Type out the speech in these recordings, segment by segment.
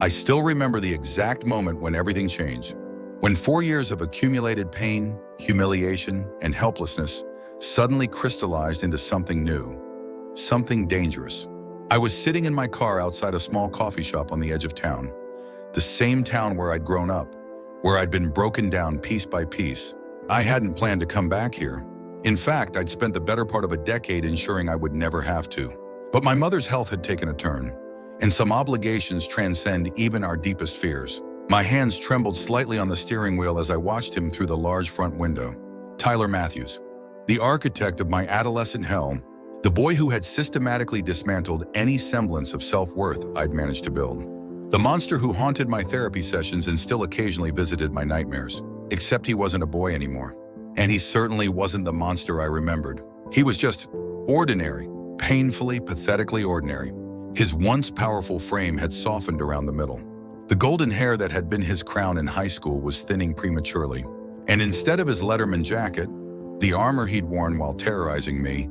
I still remember the exact moment when everything changed. When 4 years of accumulated pain, humiliation, and helplessness suddenly crystallized into something new, something dangerous. I was sitting in my car outside a small coffee shop on the edge of town, the same town where I'd grown up, where I'd been broken down piece by piece. I hadn't planned to come back here. In fact, I'd spent the better part of a decade ensuring I would never have to. But my mother's health had taken a turn, and some obligations transcend even our deepest fears. My hands trembled slightly on the steering wheel as I watched him through the large front window. Tyler Matthews, the architect of my adolescent hell, the boy who had systematically dismantled any semblance of self-worth I'd managed to build. The monster who haunted my therapy sessions and still occasionally visited my nightmares. Except he wasn't a boy anymore. And he certainly wasn't the monster I remembered. He was just ordinary, painfully, pathetically ordinary. His once powerful frame had softened around the middle. The golden hair that had been his crown in high school was thinning prematurely. And instead of his Letterman jacket, the armor he'd worn while terrorizing me,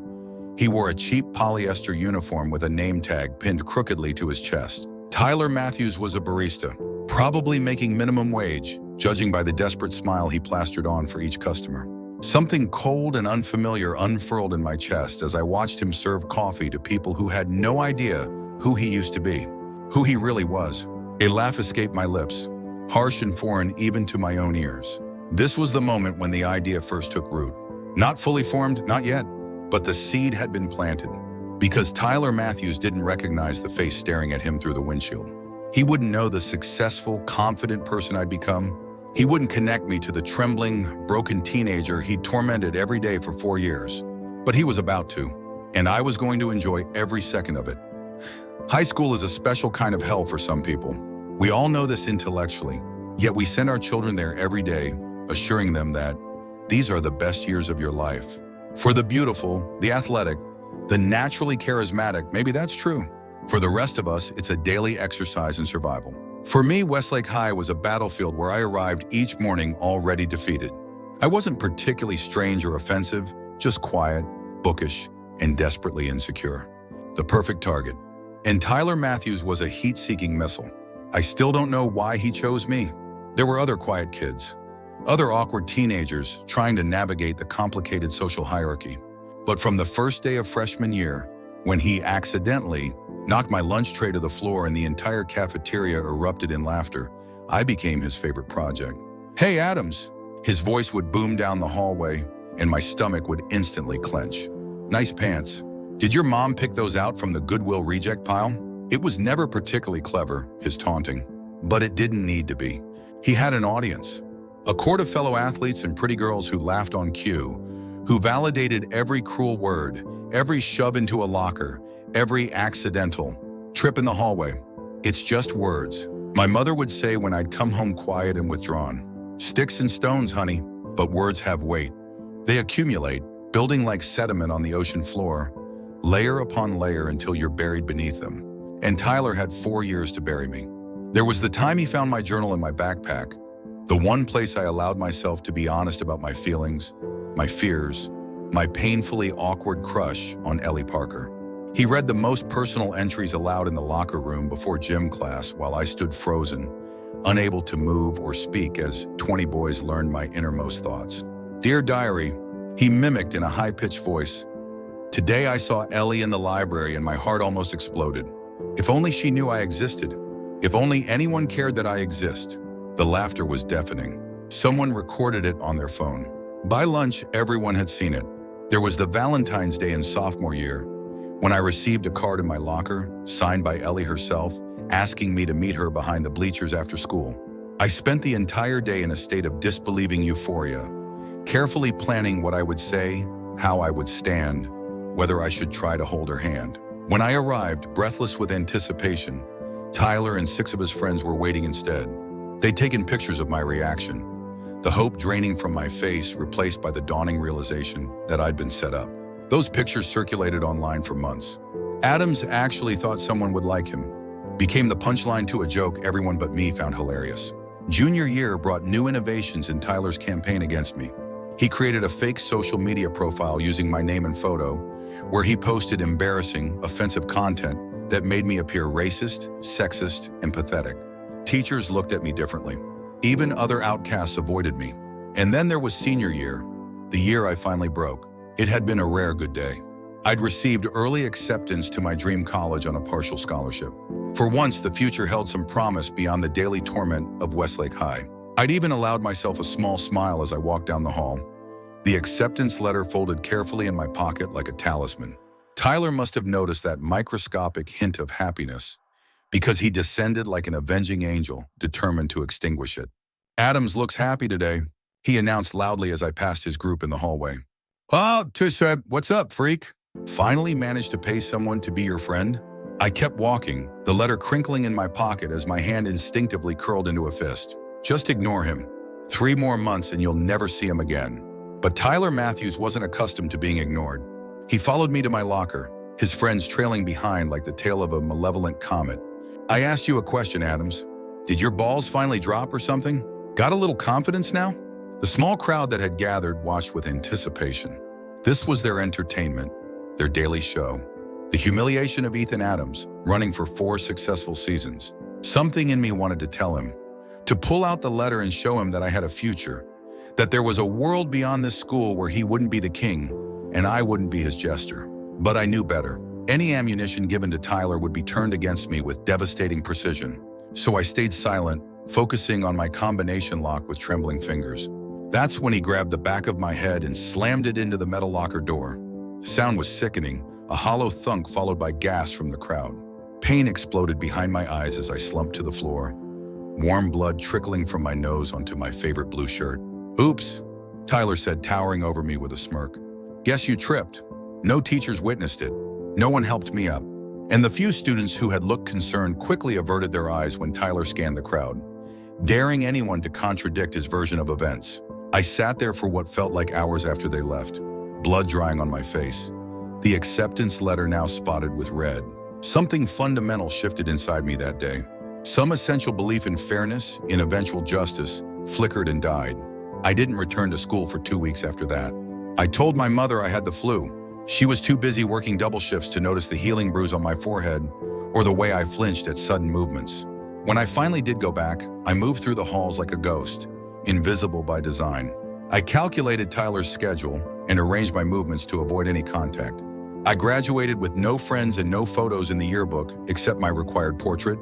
he wore a cheap polyester uniform with a name tag pinned crookedly to his chest. Tyler Matthews was a barista, probably making minimum wage, judging by the desperate smile he plastered on for each customer. Something cold and unfamiliar unfurled in my chest as I watched him serve coffee to people who had no idea who he used to be, who he really was. A laugh escaped my lips, harsh and foreign even to my own ears. This was the moment when the idea first took root. Not fully formed, not yet, but the seed had been planted. Because Tyler Matthews didn't recognize the face staring at him through the windshield. He wouldn't know the successful, confident person I'd become. He wouldn't connect me to the trembling, broken teenager he'd tormented every day for 4 years. But he was about to, and I was going to enjoy every second of it. High school is a special kind of hell for some people. We all know this intellectually, yet we send our children there every day, assuring them that these are the best years of your life. For the beautiful, the athletic, the naturally charismatic, maybe that's true. For the rest of us, it's a daily exercise in survival. For me, Westlake High was a battlefield where I arrived each morning already defeated. I wasn't particularly strange or offensive, just quiet, bookish, and desperately insecure. The perfect target. And Tyler Matthews was a heat-seeking missile. I still don't know why he chose me. There were other quiet kids, other awkward teenagers trying to navigate the complicated social hierarchy. But from the first day of freshman year, when he accidentally knocked my lunch tray to the floor and the entire cafeteria erupted in laughter, I became his favorite project. "Hey, Adams!" His voice would boom down the hallway, and my stomach would instantly clench. "Nice pants. Did your mom pick those out from the Goodwill reject pile?" It was never particularly clever, his taunting, but it didn't need to be. He had an audience, a court of fellow athletes and pretty girls who laughed on cue, who validated every cruel word, every shove into a locker, every accidental trip in the hallway. "It's just words," my mother would say when I'd come home quiet and withdrawn. "Sticks and stones, honey, but words have weight. They accumulate, building like sediment on the ocean floor, layer upon layer until you're buried beneath them." And Tyler had 4 years to bury me. There was the time he found my journal in my backpack, the one place I allowed myself to be honest about my feelings, my fears, my painfully awkward crush on Ellie Parker. He read the most personal entries aloud in the locker room before gym class while I stood frozen, unable to move or speak as 20 boys learned my innermost thoughts. "Dear Diary," he mimicked in a high-pitched voice. "Today I saw Ellie in the library and my heart almost exploded. If only she knew I existed. If only anyone cared that I exist." The laughter was deafening. Someone recorded it on their phone. By lunch, everyone had seen it. There was the Valentine's Day in sophomore year, when I received a card in my locker, signed by Ellie herself, asking me to meet her behind the bleachers after school. I spent the entire day in a state of disbelieving euphoria, carefully planning what I would say, how I would stand, whether I should try to hold her hand. When I arrived, breathless with anticipation, Tyler and 6 of his friends were waiting instead. They'd taken pictures of my reaction, the hope draining from my face replaced by the dawning realization that I'd been set up. Those pictures circulated online for months. Adams actually thought someone would like him. Became the punchline to a joke everyone but me found hilarious. Junior year brought new innovations in Tyler's campaign against me. He created a fake social media profile using my name and photo, where he posted embarrassing, offensive content that made me appear racist, sexist, and pathetic. Teachers looked at me differently. Even other outcasts avoided me. And then there was senior year, the year I finally broke. It had been a rare good day. I'd received early acceptance to my dream college on a partial scholarship. For once, the future held some promise beyond the daily torment of Westlake High. I'd even allowed myself a small smile as I walked down the hall, the acceptance letter folded carefully in my pocket like a talisman. Tyler must have noticed that microscopic hint of happiness, because he descended like an avenging angel, determined to extinguish it. "Adams looks happy today," he announced loudly as I passed his group in the hallway. "Oh, what's up, freak? Finally managed to pay someone to be your friend?" I kept walking, the letter crinkling in my pocket as my hand instinctively curled into a fist. Just ignore him. 3 more months and you'll never see him again. But Tyler Matthews wasn't accustomed to being ignored. He followed me to my locker, his friends trailing behind like the tail of a malevolent comet. "I asked you a question, Adams. Did your balls finally drop or something? Got a little confidence now?" The small crowd that had gathered watched with anticipation. This was their entertainment, their daily show. The humiliation of Ethan Adams, running for 4 successful seasons. Something in me wanted to tell him, to pull out the letter and show him that I had a future, that there was a world beyond this school where he wouldn't be the king, and I wouldn't be his jester. But I knew better. Any ammunition given to Tyler would be turned against me with devastating precision. So I stayed silent, focusing on my combination lock with trembling fingers. That's when he grabbed the back of my head and slammed it into the metal locker door. The sound was sickening, a hollow thunk followed by gasps from the crowd. Pain exploded behind my eyes as I slumped to the floor, warm blood trickling from my nose onto my favorite blue shirt. "Oops," Tyler said, towering over me with a smirk. "Guess you tripped. No teachers witnessed it. No one helped me up." And the few students who had looked concerned quickly averted their eyes when Tyler scanned the crowd, daring anyone to contradict his version of events. I sat there for what felt like hours after they left, blood drying on my face, the acceptance letter now spotted with red. Something fundamental shifted inside me that day. Some essential belief in fairness, in eventual justice, flickered and died. I didn't return to school for 2 weeks after that. I told my mother I had the flu. She was too busy working double shifts to notice the healing bruise on my forehead or the way I flinched at sudden movements. When I finally did go back, I moved through the halls like a ghost, invisible by design. I calculated Tyler's schedule and arranged my movements to avoid any contact. I graduated with no friends and no photos in the yearbook except my required portrait,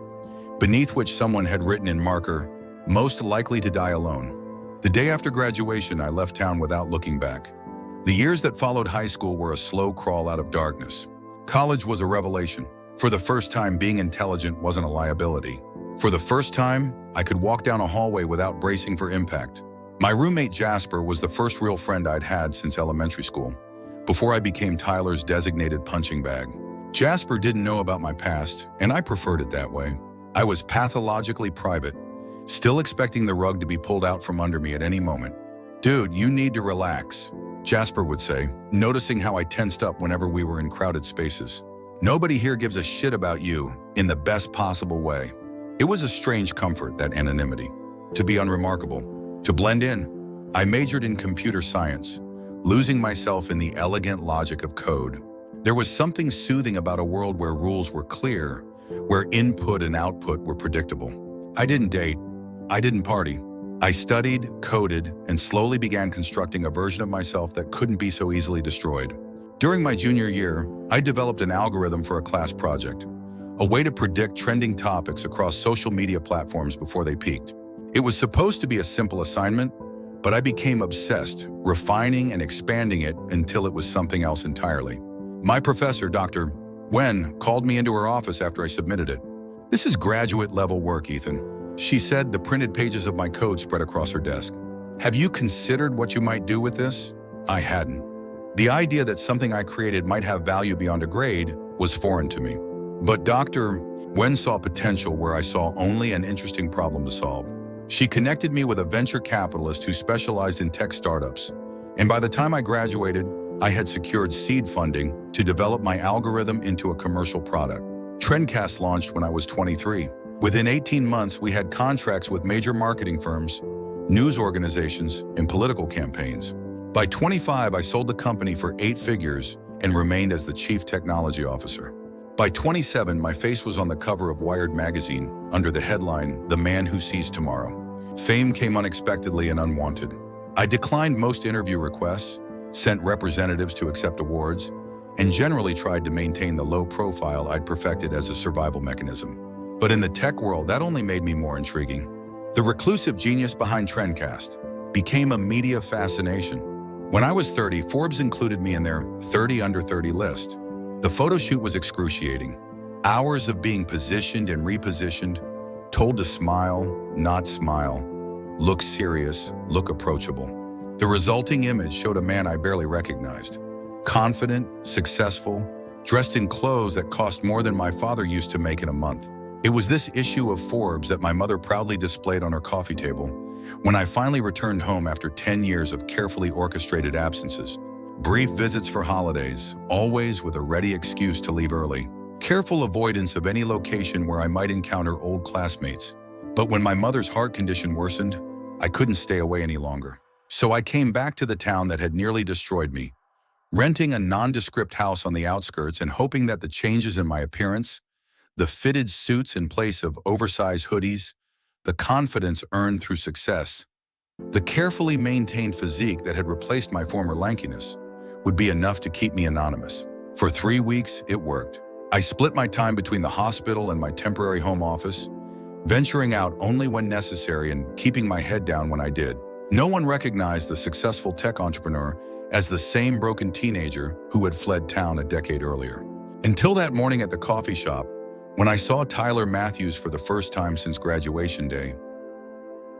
beneath which someone had written in marker, "Most likely to die alone." The day after graduation, I left town without looking back. The years that followed high school were a slow crawl out of darkness. College was a revelation. For the first time, being intelligent wasn't a liability. For the first time, I could walk down a hallway without bracing for impact. My roommate Jasper was the first real friend I'd had since elementary school, before I became Tyler's designated punching bag. Jasper didn't know about my past, and I preferred it that way. I was pathologically private, still expecting the rug to be pulled out from under me at any moment. "Dude, you need to relax," Jasper would say, noticing how I tensed up whenever we were in crowded spaces. "Nobody here gives a shit about you in the best possible way." It was a strange comfort, that anonymity. To be unremarkable, to blend in. I majored in computer science, losing myself in the elegant logic of code. There was something soothing about a world where rules were clear, where input and output were predictable. I didn't date. I didn't party. I studied, coded, and slowly began constructing a version of myself that couldn't be so easily destroyed. During my junior year, I developed an algorithm for a class project, a way to predict trending topics across social media platforms before they peaked. It was supposed to be a simple assignment, but I became obsessed, refining and expanding it until it was something else entirely. My professor, Dr. Wen, called me into her office after I submitted it. "This is graduate-level work, Ethan," she said, the printed pages of my code spread across her desk. "Have you considered what you might do with this?" I hadn't. The idea that something I created might have value beyond a grade was foreign to me. But Dr. Wen saw potential where I saw only an interesting problem to solve. She connected me with a venture capitalist who specialized in tech startups. And by the time I graduated, I had secured seed funding to develop my algorithm into a commercial product. Trendcast launched when I was 23. Within 18 months, we had contracts with major marketing firms, news organizations, and political campaigns. By 25, I sold the company for 8 figures and remained as the chief technology officer. By 27, my face was on the cover of Wired magazine under the headline, "The Man Who Sees Tomorrow." Fame came unexpectedly and unwanted. I declined most interview requests, sent representatives to accept awards, and generally tried to maintain the low profile I'd perfected as a survival mechanism. But in the tech world, that only made me more intriguing. The reclusive genius behind Trendcast became a media fascination. When I was 30, Forbes included me in their 30 under 30 list. The photo shoot was excruciating. Hours of being positioned and repositioned, told to smile, not smile, look serious, look approachable. The resulting image showed a man I barely recognized. Confident, successful, dressed in clothes that cost more than my father used to make in a month. It was this issue of Forbes that my mother proudly displayed on her coffee table when I finally returned home after 10 years of carefully orchestrated absences. Brief visits for holidays, always with a ready excuse to leave early. Careful avoidance of any location where I might encounter old classmates. But when my mother's heart condition worsened, I couldn't stay away any longer. So I came back to the town that had nearly destroyed me, renting a nondescript house on the outskirts and hoping that the changes in my appearance, the fitted suits in place of oversized hoodies, the confidence earned through success, the carefully maintained physique that had replaced my former lankiness, would be enough to keep me anonymous. For 3 weeks, it worked. I split my time between the hospital and my temporary home office, venturing out only when necessary and keeping my head down when I did. No one recognized the successful tech entrepreneur as the same broken teenager who had fled town a decade earlier. Until that morning at the coffee shop, when I saw Tyler Matthews for the first time since graduation day.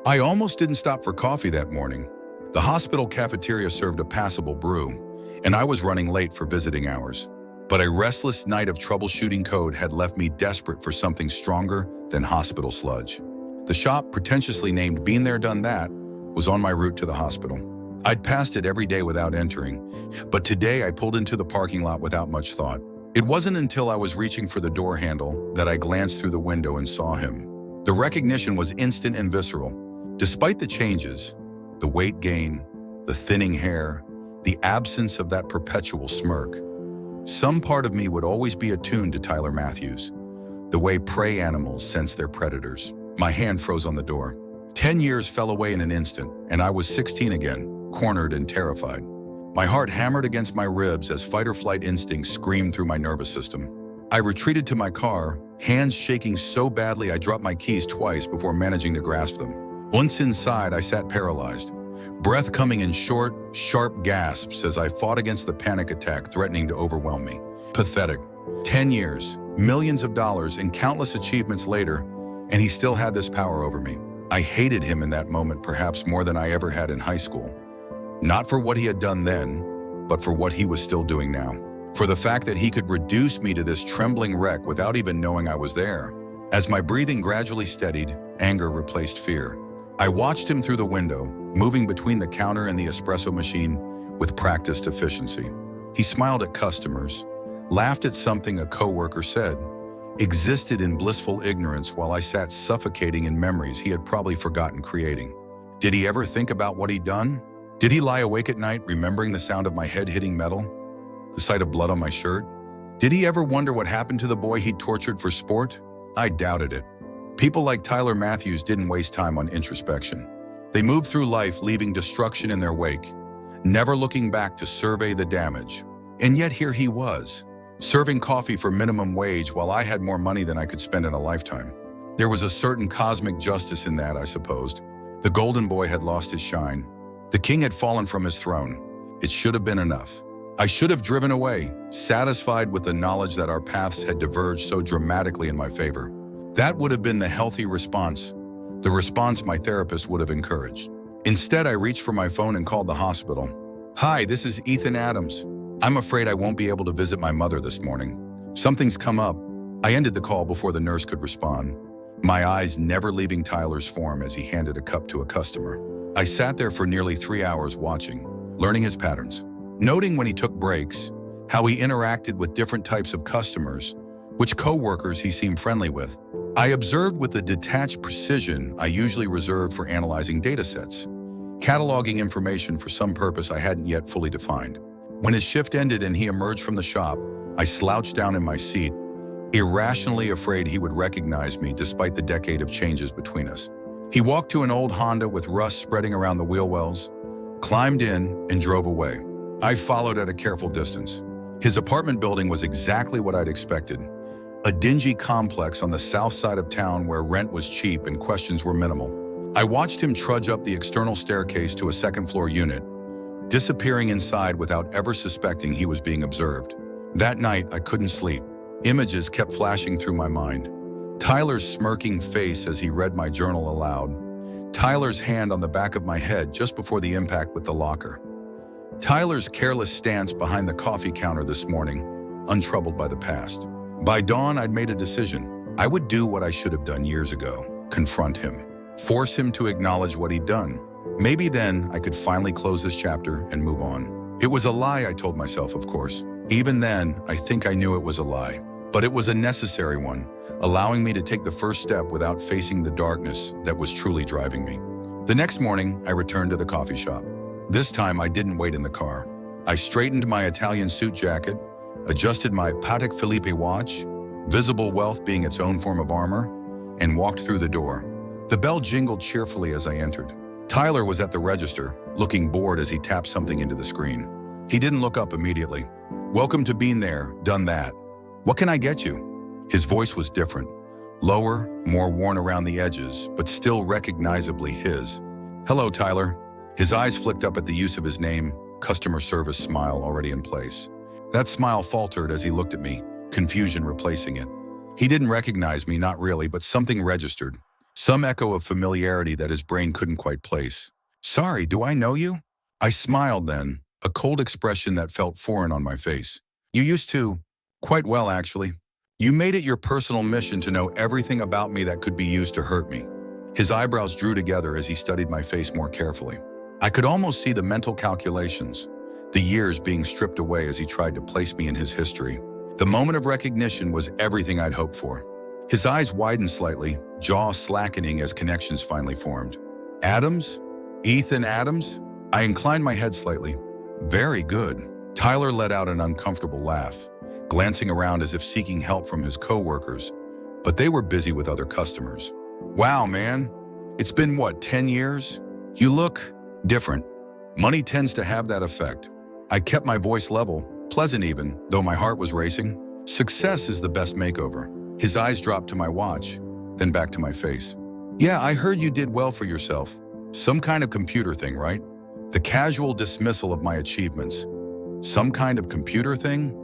I almost didn't stop for coffee that morning. The hospital cafeteria served a passable brew, and I was running late for visiting hours. But a restless night of troubleshooting code had left me desperate for something stronger than hospital sludge. The shop, pretentiously named Been There Done That, was on my route to the hospital. I'd passed it every day without entering, but today I pulled into the parking lot without much thought. It wasn't until I was reaching for the door handle that I glanced through the window and saw him. The recognition was instant and visceral. Despite the changes, the weight gain, the thinning hair, the absence of that perpetual smirk, some part of me would always be attuned to Tyler Matthews, the way prey animals sense their predators. My hand froze on the door. 10 years fell away in an instant, and I was 16 again, cornered and terrified. My heart hammered against my ribs as fight-or-flight instincts screamed through my nervous system. I retreated to my car, hands shaking so badly I dropped my keys twice before managing to grasp them. Once inside, I sat paralyzed, breath coming in short, sharp gasps as I fought against the panic attack threatening to overwhelm me. Pathetic. 10 years, millions of dollars, and countless achievements later, and he still had this power over me. I hated him in that moment perhaps more than I ever had in high school. Not for what he had done then, but for what he was still doing now. For the fact that he could reduce me to this trembling wreck without even knowing I was there. As my breathing gradually steadied, anger replaced fear. I watched him through the window, moving between the counter and the espresso machine with practiced efficiency. He smiled at customers, laughed at something a coworker said, existed in blissful ignorance while I sat suffocating in memories he had probably forgotten creating. Did he ever think about what he'd done? Did he lie awake at night remembering the sound of my head hitting metal? The sight of blood on my shirt? Did he ever wonder what happened to the boy he tortured for sport? I doubted it. People like Tyler Matthews didn't waste time on introspection. They moved through life leaving destruction in their wake, never looking back to survey the damage. And yet here he was, serving coffee for minimum wage while I had more money than I could spend in a lifetime. There was a certain cosmic justice in that, I supposed. The golden boy had lost his shine. The king had fallen from his throne. It should have been enough. I should have driven away, satisfied with the knowledge that our paths had diverged so dramatically in my favor. That would have been the healthy response, the response my therapist would have encouraged. Instead, I reached for my phone and called the hospital. "Hi, this is Ethan Adams. I'm afraid I won't be able to visit my mother this morning. Something's come up." I ended the call before the nurse could respond, my eyes never leaving Tyler's form as he handed a cup to a customer. I sat there for nearly 3 hours watching, learning his patterns, noting when he took breaks, how he interacted with different types of customers, which coworkers he seemed friendly with. I observed with the detached precision I usually reserve for analyzing data sets, cataloging information for some purpose I hadn't yet fully defined. When his shift ended and he emerged from the shop, I slouched down in my seat, irrationally afraid he would recognize me despite the decade of changes between us. He walked to an old Honda with rust spreading around the wheel wells, climbed in, and drove away. I followed at a careful distance. His apartment building was exactly what I'd expected. A dingy complex on the south side of town where rent was cheap and questions were minimal. I watched him trudge up the external staircase to a second-floor unit, disappearing inside without ever suspecting he was being observed. That night, I couldn't sleep. Images kept flashing through my mind. Tyler's smirking face as he read my journal aloud. Tyler's hand on the back of my head just before the impact with the locker. Tyler's careless stance behind the coffee counter this morning, untroubled by the past. By dawn, I'd made a decision. I would do what I should have done years ago, confront him, force him to acknowledge what he'd done. Maybe then I could finally close this chapter and move on. It was a lie, I told myself, of course. Even then, I think I knew it was a lie. But it was a necessary one, allowing me to take the first step without facing the darkness that was truly driving me. The next morning, I returned to the coffee shop. This time, I didn't wait in the car. I straightened my Italian suit jacket, adjusted my Patek Philippe watch, visible wealth being its own form of armor, and walked through the door. The bell jingled cheerfully as I entered. Tyler was at the register, looking bored as he tapped something into the screen. He didn't look up immediately. "Welcome to Being There, Done That. What can I get you?" His voice was different, lower, more worn around the edges, but still recognizably his. "Hello, Tyler." His eyes flicked up at the use of his name, customer service smile already in place. That smile faltered as he looked at me, confusion replacing it. He didn't recognize me, not really, but something registered. Some echo of familiarity that his brain couldn't quite place. "Sorry, do I know you?" I smiled then, a cold expression that felt foreign on my face. "You used to. Quite well, actually. You made it your personal mission to know everything about me that could be used to hurt me." His eyebrows drew together as he studied my face more carefully. I could almost see the mental calculations, the years being stripped away as he tried to place me in his history. The moment of recognition was everything I'd hoped for. His eyes widened slightly, jaw slackening as connections finally formed. "Adams? Ethan Adams?" I inclined my head slightly. "Very good." Tyler let out an uncomfortable laugh, glancing around as if seeking help from his co-workers, but they were busy with other customers. "Wow, man. It's been, what, 10 years? You look different." Money tends to have that effect. I kept my voice level, pleasant even, though my heart was racing. "Success is the best makeover." His eyes dropped to my watch, then back to my face. "Yeah, I heard you did well for yourself. Some kind of computer thing, right?" The casual dismissal of my achievements, "some kind of computer thing,"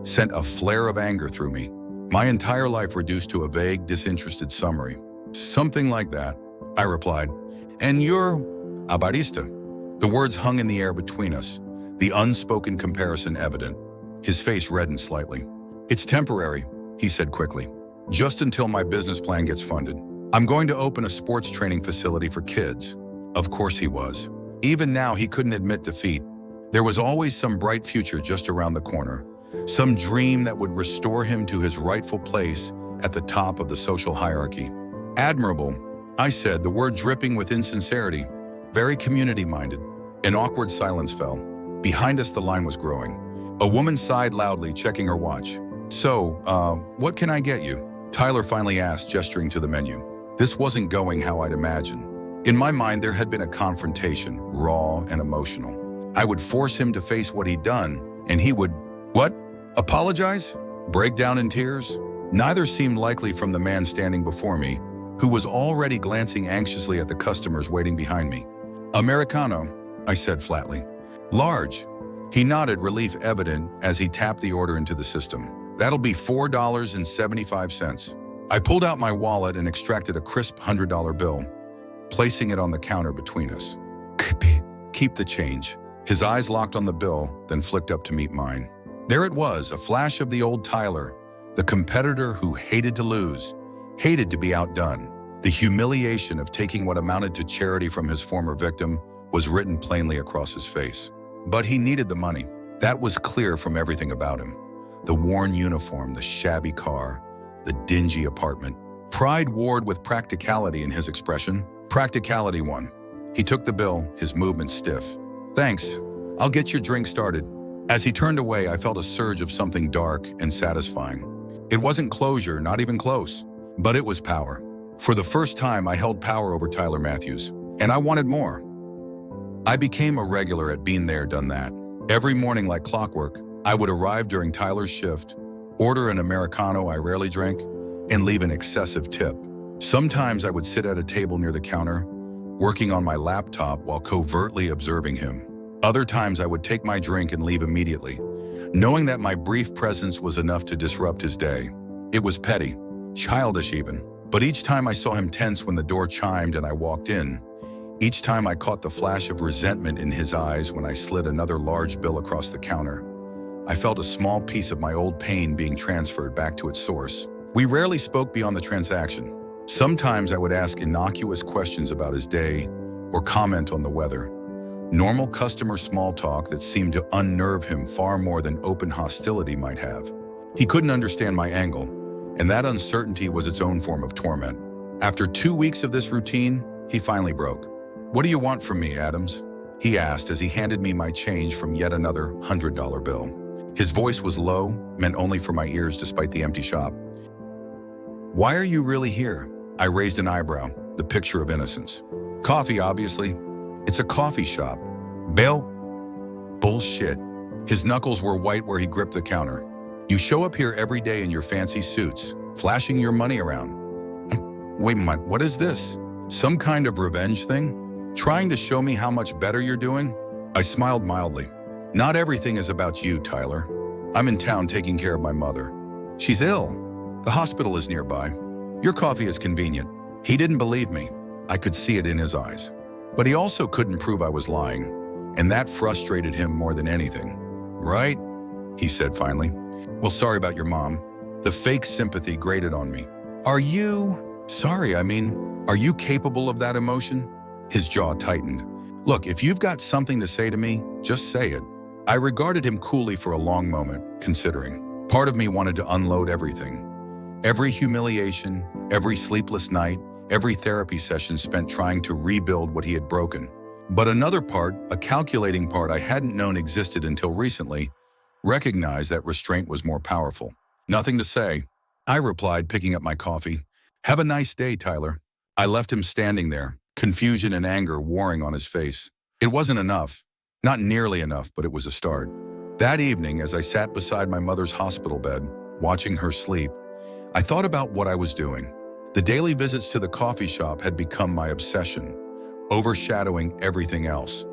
sent a flare of anger through me. My entire life reduced to a vague, disinterested summary. "Something like that," I replied. "And you're a barista." The words hung in the air between us, the unspoken comparison evident. His face reddened slightly. "It's temporary," he said quickly. "Just until my business plan gets funded. I'm going to open a sports training facility for kids." Of course he was. Even now, he couldn't admit defeat. There was always some bright future just around the corner, some dream that would restore him to his rightful place at the top of the social hierarchy. "Admirable," I said, the word dripping with insincerity. "Very community-minded." An awkward silence fell. Behind us, the line was growing. A woman sighed loudly, checking her watch. "So, what can I get you?" Tyler finally asked, gesturing to the menu. This wasn't going how I'd imagined. In my mind, there had been a confrontation, raw and emotional. I would force him to face what he'd done, and he would, what? Apologize? Break down in tears? Neither seemed likely from the man standing before me, who was already glancing anxiously at the customers waiting behind me. "Americano," I said flatly. "Large." He nodded, relief evident as he tapped the order into the system. "That'll be $4.75. I pulled out my wallet and extracted a crisp $100 bill, placing it on the counter between us. "Keep the change." His eyes locked on the bill, then flicked up to meet mine. There it was, a flash of the old Tyler, the competitor who hated to lose, hated to be outdone. The humiliation of taking what amounted to charity from his former victim was written plainly across his face. But he needed the money. That was clear from everything about him. The worn uniform, the shabby car, the dingy apartment. Pride warred with practicality in his expression. Practicality won. He took the bill, his movement stiff. "Thanks. I'll get your drink started." As he turned away, I felt a surge of something dark and satisfying. It wasn't closure, not even close, but it was power. For the first time, I held power over Tyler Matthews, and I wanted more. I became a regular at Been There, Done That. Every morning like clockwork, I would arrive during Tyler's shift, order an Americano I rarely drank, and leave an excessive tip. Sometimes I would sit at a table near the counter, working on my laptop while covertly observing him. Other times I would take my drink and leave immediately, knowing that my brief presence was enough to disrupt his day. It was petty, childish even, but each time I saw him tense when the door chimed and I walked in, each time I caught the flash of resentment in his eyes when I slid another large bill across the counter, I felt a small piece of my old pain being transferred back to its source. We rarely spoke beyond the transaction. Sometimes I would ask innocuous questions about his day or comment on the weather. Normal customer small talk that seemed to unnerve him far more than open hostility might have. He couldn't understand my angle, and that uncertainty was its own form of torment. After 2 weeks of this routine, he finally broke. "What do you want from me, Adams?" he asked as he handed me my change from yet another $100 bill. His voice was low, meant only for my ears despite the empty shop. "Why are you really here?" I raised an eyebrow, the picture of innocence. "Coffee, obviously. It's a coffee shop." "Bail?" "Bullshit." His knuckles were white where he gripped the counter. "You show up here every day in your fancy suits, flashing your money around." "Wait a minute, what is this? Some kind of revenge thing? Trying to show me how much better you're doing?" I smiled mildly. "Not everything is about you, Tyler. I'm in town taking care of my mother. She's ill. The hospital is nearby. Your coffee is convenient." He didn't believe me. I could see it in his eyes. But he also couldn't prove I was lying, and that frustrated him more than anything. "Right?" he said finally. "Well, sorry about your mom." The fake sympathy grated on me. Are you capable of that emotion?" His jaw tightened. "Look, if you've got something to say to me, just say it." I regarded him coolly for a long moment, considering. Part of me wanted to unload everything. Every humiliation, every sleepless night, every therapy session spent trying to rebuild what he had broken. But another part, a calculating part I hadn't known existed until recently, recognized that restraint was more powerful. "Nothing to say," I replied, picking up my coffee. "Have a nice day, Tyler." I left him standing there, confusion and anger warring on his face. It wasn't enough. Not nearly enough, but it was a start. That evening, as I sat beside my mother's hospital bed, watching her sleep, I thought about what I was doing. The daily visits to the coffee shop had become my obsession, overshadowing everything else,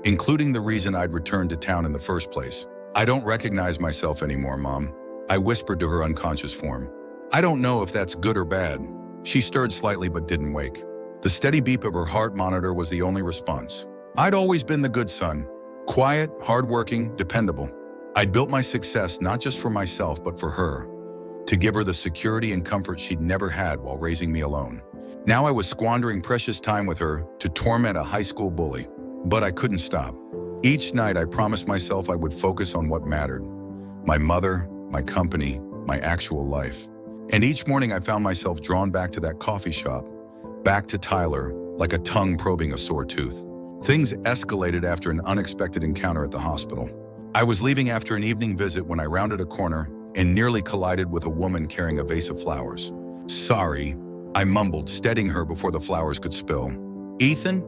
including the reason I'd returned to town in the first place. "I don't recognize myself anymore, Mom," I whispered to her unconscious form. "I don't know if that's good or bad." She stirred slightly but didn't wake. The steady beep of her heart monitor was the only response. I'd always been the good son, quiet, hardworking, dependable. I'd built my success not just for myself but for her, to give her the security and comfort she'd never had while raising me alone. Now I was squandering precious time with her to torment a high school bully. But I couldn't stop. Each night I promised myself I would focus on what mattered. My mother, my company, my actual life. And each morning I found myself drawn back to that coffee shop, back to Tyler, like a tongue probing a sore tooth. Things escalated after an unexpected encounter at the hospital. I was leaving after an evening visit when I rounded a corner and nearly collided with a woman carrying a vase of flowers. "Sorry," I mumbled, steadying her before the flowers could spill. "Ethan?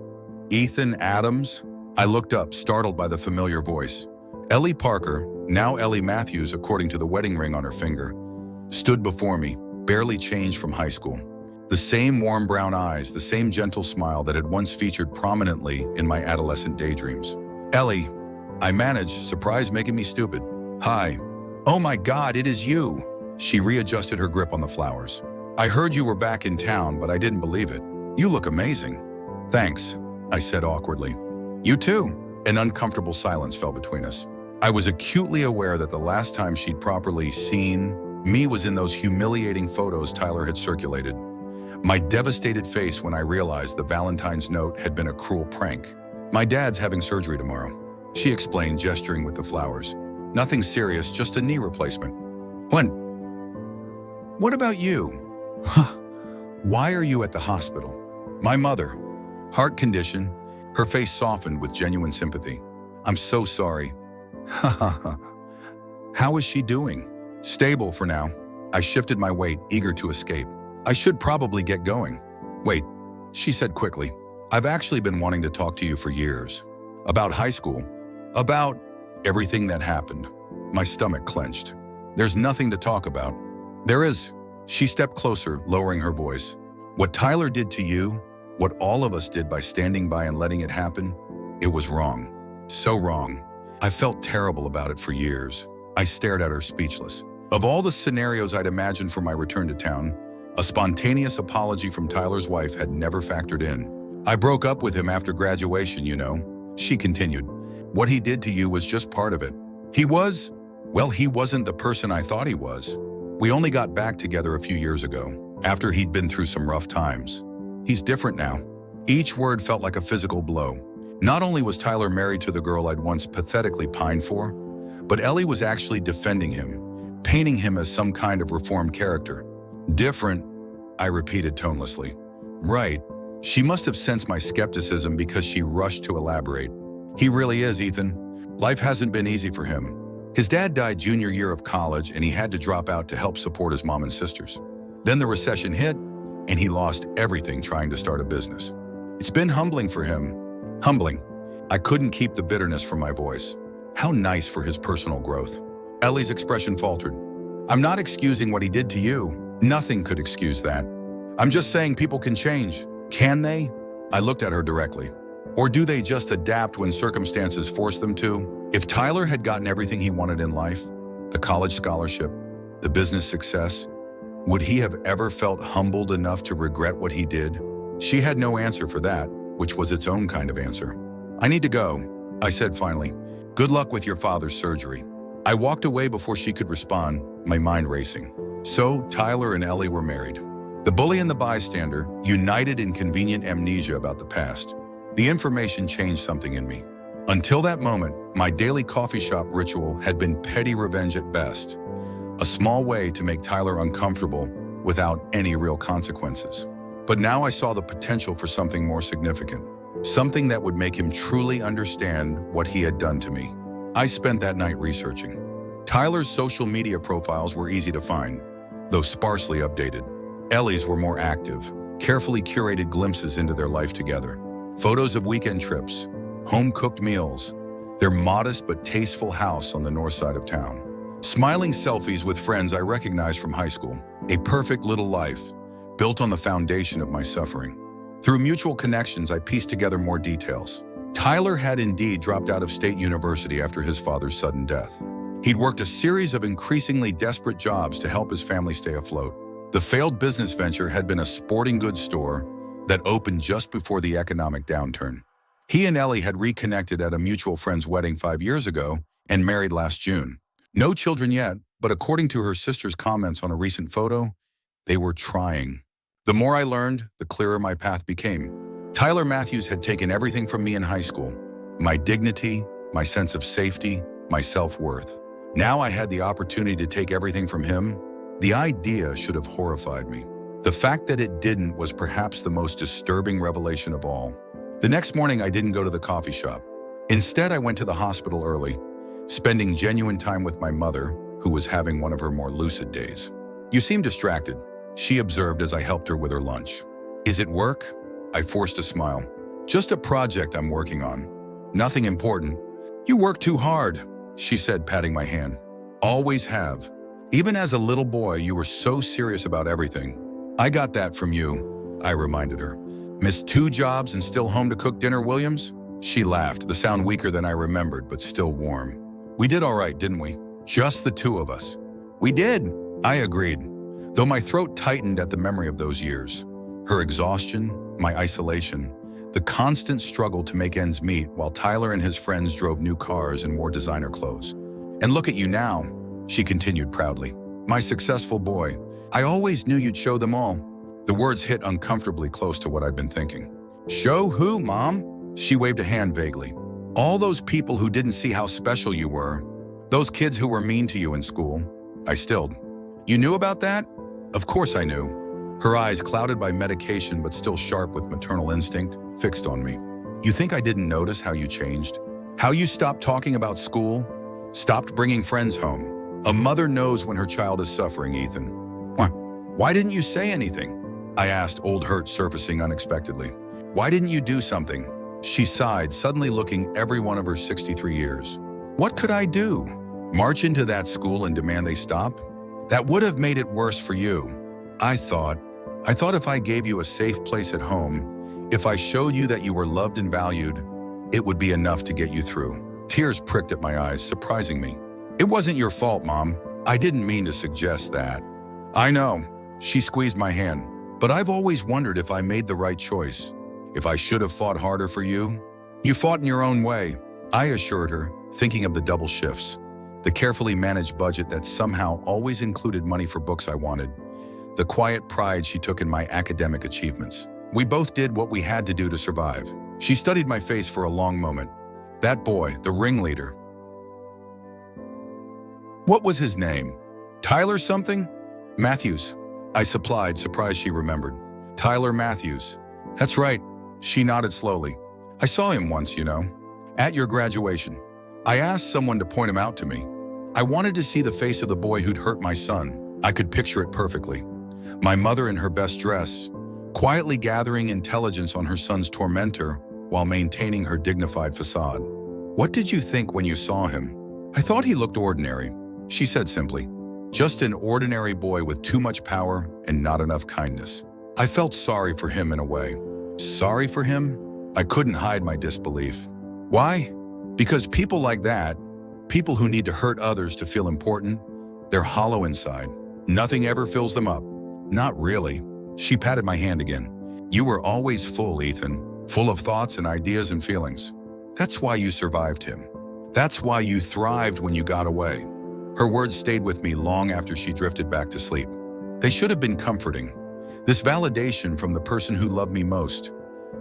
Ethan Adams?" I looked up, startled by the familiar voice. Ellie Parker, now Ellie Matthews according to the wedding ring on her finger, stood before me, barely changed from high school. The same warm brown eyes, the same gentle smile that had once featured prominently in my adolescent daydreams. "Ellie," I managed, surprise making me stupid. "Hi." "Oh my God, it is you." She readjusted her grip on the flowers. "I heard you were back in town, but I didn't believe it. You look amazing." "Thanks," I said awkwardly. "You too." An uncomfortable silence fell between us. I was acutely aware that the last time she'd properly seen me was in those humiliating photos Tyler had circulated. My devastated face when I realized the Valentine's note had been a cruel prank. "My dad's having surgery tomorrow," she explained, gesturing with the flowers. "Nothing serious, just a knee replacement." "When? What about you?" "Why are you at the hospital?" "My mother. Heart condition." Her face softened with genuine sympathy. "I'm so sorry." "Ha ha ha. How is she doing?" "Stable for now. I shifted my weight, eager to escape. I should probably get going. Wait, she said quickly. I've actually been wanting to talk to you for years. About high school. About everything that happened. My stomach clenched. There's nothing to talk about. There is. She stepped closer, lowering her voice. What Tyler did to you, what all of us did by standing by and letting it happen, it was wrong. So wrong. I felt terrible about it for years. I stared at her speechless. Of all the scenarios I'd imagined for my return to town, a spontaneous apology from Tyler's wife had never factored in. I broke up with him after graduation, you know, she continued. What he did to you was just part of it. He wasn't the person I thought he was. We only got back together a few years ago, after he'd been through some rough times. He's different now. Each word felt like a physical blow. Not only was Tyler married to the girl I'd once pathetically pined for, but Ellie was actually defending him, painting him as some kind of reformed character. Different, I repeated tonelessly. Right, she must have sensed my skepticism because she rushed to elaborate. He really is, Ethan. Life hasn't been easy for him. His dad died junior year of college and he had to drop out to help support his mom and sisters. Then the recession hit and he lost everything trying to start a business. It's been humbling for him. Humbling. I couldn't keep the bitterness from my voice. How nice for his personal growth. Ellie's expression faltered. I'm not excusing what he did to you. Nothing could excuse that. I'm just saying people can change. Can they? I looked at her directly. Or do they just adapt when circumstances force them to? If Tyler had gotten everything he wanted in life, the college scholarship, the business success, would he have ever felt humbled enough to regret what he did? She had no answer for that, which was its own kind of answer. I need to go, I said finally. Good luck with your father's surgery. I walked away before she could respond, my mind racing. So Tyler and Ellie were married. The bully and the bystander, united in convenient amnesia about the past. The information changed something in me. Until that moment, my daily coffee shop ritual had been petty revenge at best. A small way to make Tyler uncomfortable without any real consequences. But now I saw the potential for something more significant. Something that would make him truly understand what he had done to me. I spent that night researching. Tyler's social media profiles were easy to find, though sparsely updated. Ellie's were more active, carefully curated glimpses into their life together. Photos of weekend trips, home-cooked meals, their modest but tasteful house on the north side of town. Smiling selfies with friends I recognized from high school. A perfect little life, built on the foundation of my suffering. Through mutual connections, I pieced together more details. Tyler had indeed dropped out of State University after his father's sudden death. He'd worked a series of increasingly desperate jobs to help his family stay afloat. The failed business venture had been a sporting goods store that opened just before the economic downturn. He and Ellie had reconnected at a mutual friend's wedding 5 years ago and married last June. No children yet, but according to her sister's comments on a recent photo, they were trying. The more I learned, the clearer my path became. Tyler Matthews had taken everything from me in high school. My dignity, my sense of safety, my self-worth. Now I had the opportunity to take everything from him. The idea should have horrified me. The fact that it didn't was perhaps the most disturbing revelation of all. The next morning, I didn't go to the coffee shop. Instead, I went to the hospital early, spending genuine time with my mother, who was having one of her more lucid days. You seem distracted, she observed as I helped her with her lunch. Is it work? I forced a smile. Just a project I'm working on. Nothing important. You work too hard, she said, patting my hand. Always have. Even as a little boy, you were so serious about everything. I got that from you, I reminded her. Missed 2 jobs and still home to cook dinner, Williams? She laughed, the sound weaker than I remembered, but still warm. We did all right, didn't we? Just the 2 of us. We did, I agreed, though my throat tightened at the memory of those years. Her exhaustion, my isolation, the constant struggle to make ends meet while Tyler and his friends drove new cars and wore designer clothes. And look at you now, she continued proudly. My successful boy. I always knew you'd show them all. The words hit uncomfortably close to what I'd been thinking. Show who, Mom? She waved a hand vaguely. All those people who didn't see how special you were. Those kids who were mean to you in school. I stilled. You knew about that? Of course I knew. Her eyes, clouded by medication but still sharp with maternal instinct, fixed on me. You think I didn't notice how you changed? How you stopped talking about school? Stopped bringing friends home? A mother knows when her child is suffering, Ethan. Why didn't you say anything? I asked, old hurt surfacing unexpectedly. Why didn't you do something? She sighed, suddenly looking every one of her 63 years. What could I do? March into that school and demand they stop? That would have made it worse for you. I thought if I gave you a safe place at home, if I showed you that you were loved and valued, it would be enough to get you through. Tears pricked at my eyes, surprising me. It wasn't your fault, Mom. I didn't mean to suggest that. I know. She squeezed my hand. But I've always wondered if I made the right choice. If I should have fought harder for you. You fought in your own way, I assured her, thinking of the double shifts. The carefully managed budget that somehow always included money for books I wanted. The quiet pride she took in my academic achievements. We both did what we had to do to survive. She studied my face for a long moment. That boy, the ringleader. What was his name? Tyler something? Matthews. I supplied, surprised she remembered. Tyler Matthews. That's right. She nodded slowly. I saw him once, at your graduation. I asked someone to point him out to me. I wanted to see the face of the boy who'd hurt my son. I could picture it perfectly. My mother in her best dress, quietly gathering intelligence on her son's tormentor while maintaining her dignified facade. What did you think when you saw him? I thought he looked ordinary, she said simply. Just an ordinary boy with too much power and not enough kindness. I felt sorry for him in a way. Sorry for him? I couldn't hide my disbelief. Why? Because people like that, people who need to hurt others to feel important, they're hollow inside. Nothing ever fills them up. Not really. She patted my hand again. You were always full, Ethan, full of thoughts and ideas and feelings. That's why you survived him. That's why you thrived when you got away. Her words stayed with me long after she drifted back to sleep. They should have been comforting. This validation from the person who loved me most.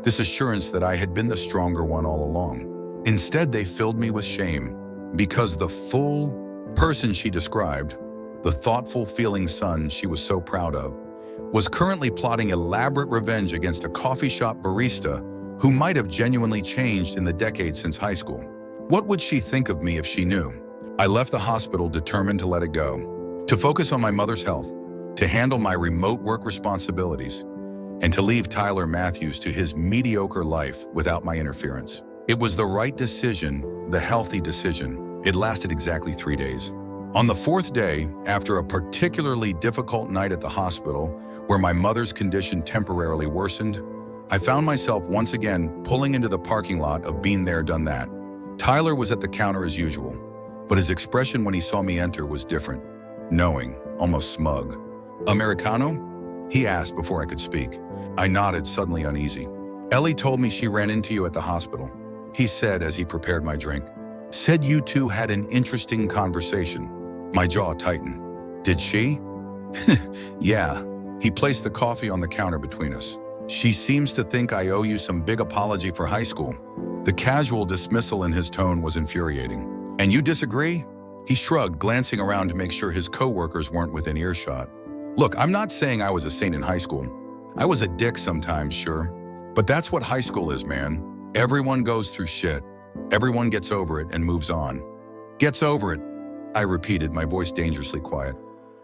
This assurance that I had been the stronger one all along. Instead, they filled me with shame because the full person she described, the thoughtful feeling son she was so proud of, was currently plotting elaborate revenge against a coffee shop barista who might have genuinely changed in the decades since high school. What would she think of me if she knew? I left the hospital determined to let it go, to focus on my mother's health, to handle my remote work responsibilities, and to leave Tyler Matthews to his mediocre life without my interference. It was the right decision, the healthy decision. It lasted exactly 3 days. On the 4th day, after a particularly difficult night at the hospital, where my mother's condition temporarily worsened, I found myself once again pulling into the parking lot of Been There, Done That. Tyler was at the counter as usual, but his expression when he saw me enter was different, knowing, almost smug. Americano? He asked before I could speak. I nodded, suddenly uneasy. Ellie told me she ran into you at the hospital, he said as he prepared my drink. Said you two had an interesting conversation. My jaw tightened. Did she? Yeah. He placed the coffee on the counter between us. She seems to think I owe you some big apology for high school. The casual dismissal in his tone was infuriating. And you disagree? He shrugged, glancing around to make sure his coworkers weren't within earshot. Look, I'm not saying I was a saint in high school. I was a dick sometimes, sure. But that's what high school is, man. Everyone goes through shit. Everyone gets over it and moves on. Gets over it, I repeated, my voice dangerously quiet.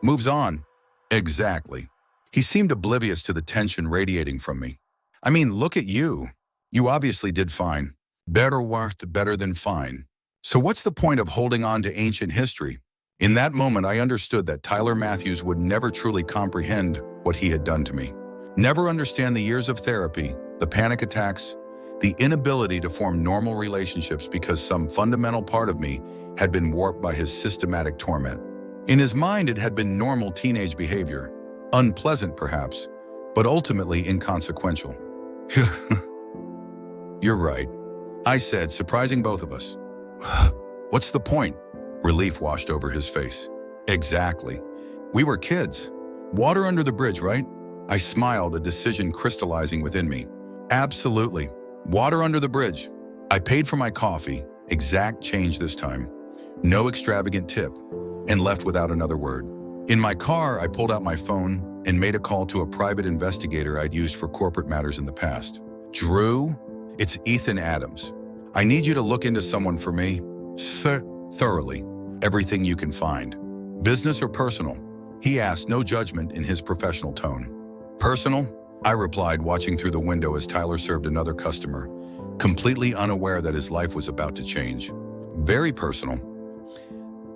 Moves on. Exactly. He seemed oblivious to the tension radiating from me. I mean, look at you. You obviously did fine. Better worth, better than fine. So what's the point of holding on to ancient history? In that moment, I understood that Tyler Matthews would never truly comprehend what he had done to me. Never understand the years of therapy, the panic attacks, the inability to form normal relationships because some fundamental part of me had been warped by his systematic torment. In his mind, it had been normal teenage behavior, unpleasant perhaps, but ultimately inconsequential. You're right, I said, surprising both of us. What's the point? Relief washed over his face. Exactly. We were kids. Water under the bridge, right? I smiled, a decision crystallizing within me. Absolutely. Water under the bridge. I paid for my coffee, exact change this time. No extravagant tip, and left without another word. In my car, I pulled out my phone and made a call to a private investigator I'd used for corporate matters in the past. Drew, it's Ethan Adams. I need you to look into someone for me. Thoroughly. Everything you can find. Business or personal? He asked, no judgment in his professional tone. Personal? I replied, watching through the window as Tyler served another customer, completely unaware that his life was about to change. Very personal.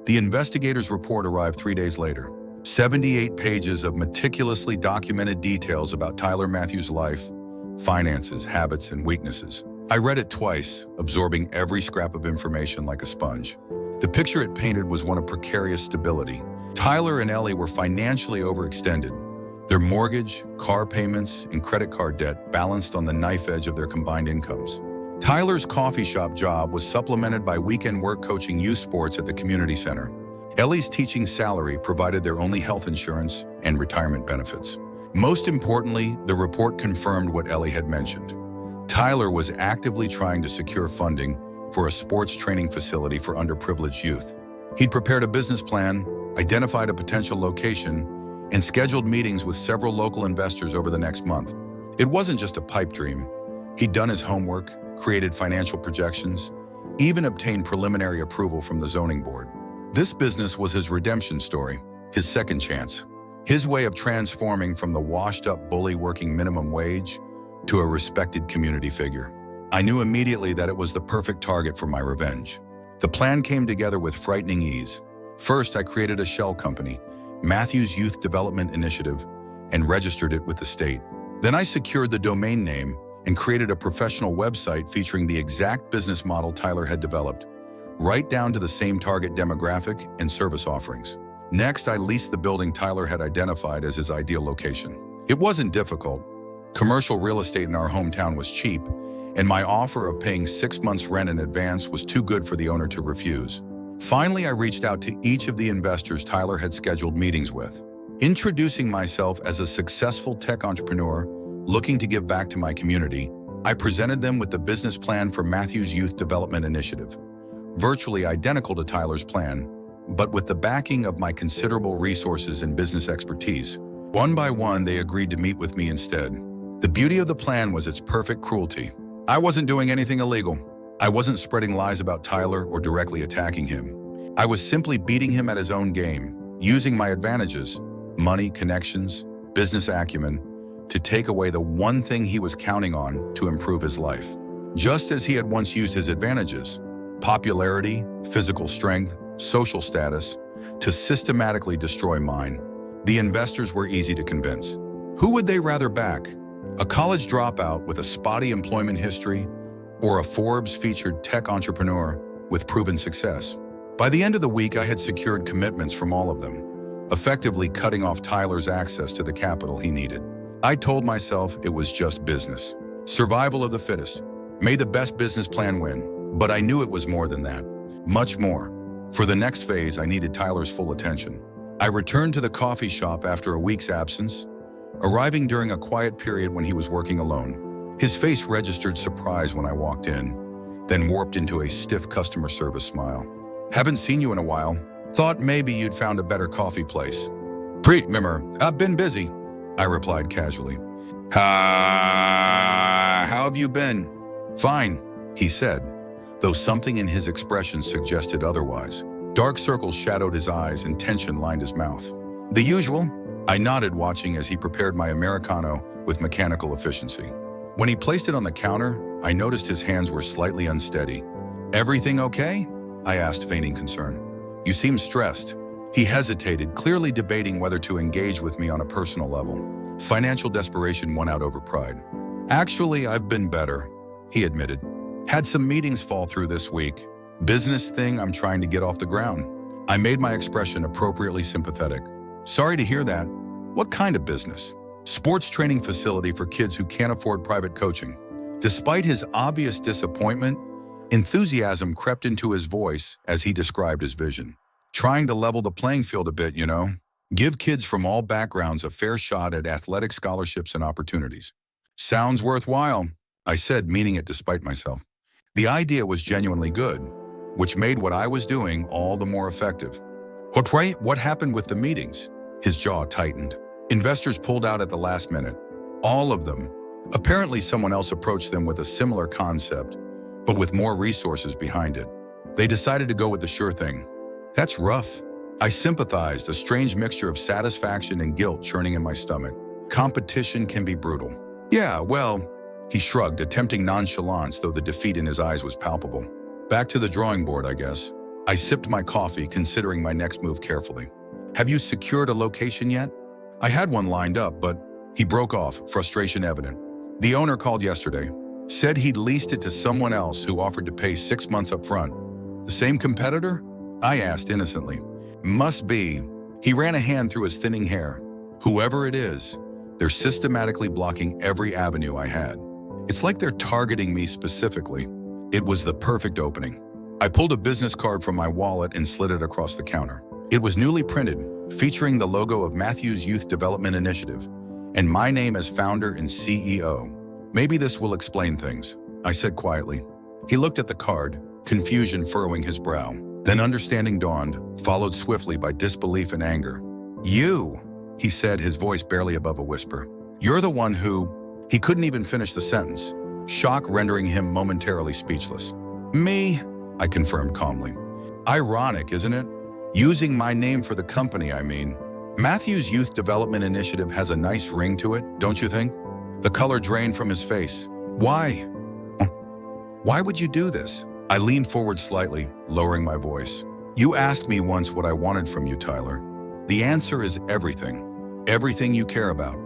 The investigator's report arrived 3 days later. 78 pages of meticulously documented details about Tyler Matthews' life, finances, habits, and weaknesses. I read it twice, absorbing every scrap of information like a sponge. The picture it painted was one of precarious stability. Tyler and Ellie were financially overextended. Their mortgage, car payments, and credit card debt balanced on the knife edge of their combined incomes. Tyler's coffee shop job was supplemented by weekend work coaching youth sports at the community center. Ellie's teaching salary provided their only health insurance and retirement benefits. Most importantly, the report confirmed what Ellie had mentioned. Tyler was actively trying to secure funding for a sports training facility for underprivileged youth. He'd prepared a business plan, identified a potential location, and scheduled meetings with several local investors over the next month. It wasn't just a pipe dream. He'd done his homework, created financial projections, even obtained preliminary approval from the zoning board. This business was his redemption story, his second chance, his way of transforming from the washed-up bully working minimum wage to a respected community figure. I knew immediately that it was the perfect target for my revenge. The plan came together with frightening ease. First, I created a shell company, Matthews Youth Development Initiative, and registered it with the state. Then I secured the domain name and created a professional website featuring the exact business model Tyler had developed, right down to the same target demographic and service offerings. Next, I leased the building Tyler had identified as his ideal location. It wasn't difficult. Commercial real estate in our hometown was cheap, and my offer of paying 6 months' rent in advance was too good for the owner to refuse. Finally, I reached out to each of the investors Tyler had scheduled meetings with, introducing myself as a successful tech entrepreneur looking to give back to my community. I presented them with the business plan for Matthews Youth Development Initiative, virtually identical to Tyler's plan, but with the backing of my considerable resources and business expertise. One by one, they agreed to meet with me instead. The beauty of the plan was its perfect cruelty. I wasn't doing anything illegal. I wasn't spreading lies about Tyler or directly attacking him. I was simply beating him at his own game, using my advantages, money, connections, business acumen, to take away the one thing he was counting on to improve his life. Just as he had once used his advantages, popularity, physical strength, social status, to systematically destroy mine. The investors were easy to convince. Who would they rather back? A college dropout with a spotty employment history, or a Forbes-featured tech entrepreneur with proven success? By the end of the week, I had secured commitments from all of them, effectively cutting off Tyler's access to the capital he needed. I told myself it was just business. Survival of the fittest. May the best business plan win. But I knew it was more than that. Much more. For the next phase, I needed Tyler's full attention. I returned to the coffee shop after a week's absence, arriving during a quiet period when he was working alone. His face registered surprise when I walked in, then warped into a stiff customer service smile. Haven't seen you in a while. Thought maybe you'd found a better coffee place. Remember, I've been busy, I replied casually. How have you been? Fine, he said, though something in his expression suggested otherwise. Dark circles shadowed his eyes and tension lined his mouth. The usual, I nodded, watching as he prepared my Americano with mechanical efficiency. When he placed it on the counter, I noticed his hands were slightly unsteady. Everything okay? I asked, feigning concern. You seem stressed. He hesitated, clearly debating whether to engage with me on a personal level. Financial desperation won out over pride. Actually, I've been better, he admitted. Had some meetings fall through this week. Business thing I'm trying to get off the ground. I made my expression appropriately sympathetic. Sorry to hear that. What kind of business? Sports training facility for kids who can't afford private coaching. Despite his obvious disappointment, enthusiasm crept into his voice as he described his vision. Trying to level the playing field a bit, you know. Give kids from all backgrounds a fair shot at athletic scholarships and opportunities. Sounds worthwhile, I said, meaning it despite myself. The idea was genuinely good, which made what I was doing all the more effective. What happened with the meetings? His jaw tightened. Investors pulled out at the last minute. All of them. Apparently someone else approached them with a similar concept, but with more resources behind it. They decided to go with the sure thing. That's rough. I sympathized, a strange mixture of satisfaction and guilt churning in my stomach. Competition can be brutal. Yeah, well, he shrugged, attempting nonchalance, though the defeat in his eyes was palpable. Back to the drawing board, I guess. I sipped my coffee, considering my next move carefully. Have you secured a location yet? I had one lined up, but he broke off, frustration evident. The owner called yesterday, said he'd leased it to someone else who offered to pay 6 months up front. The same competitor? I asked innocently. Must be. He ran a hand through his thinning hair. Whoever it is, they're systematically blocking every avenue I had. It's like they're targeting me specifically. It was the perfect opening. I pulled a business card from my wallet and slid it across the counter. It was newly printed, featuring the logo of Matthew's Youth Development Initiative, and my name as founder and CEO. Maybe this will explain things, I said quietly. He looked at the card, confusion furrowing his brow. Then understanding dawned, followed swiftly by disbelief and anger. You, he said, his voice barely above a whisper. You're the one who... He couldn't even finish the sentence, shock rendering him momentarily speechless. Me, I confirmed calmly. Ironic, isn't it? Using my name for the company, I mean. Matthew's Youth Development Initiative has a nice ring to it, don't you think? The color drained from his face. Why? Why would you do this? I leaned forward slightly, lowering my voice. You asked me once what I wanted from you, Tyler. The answer is everything. Everything you care about.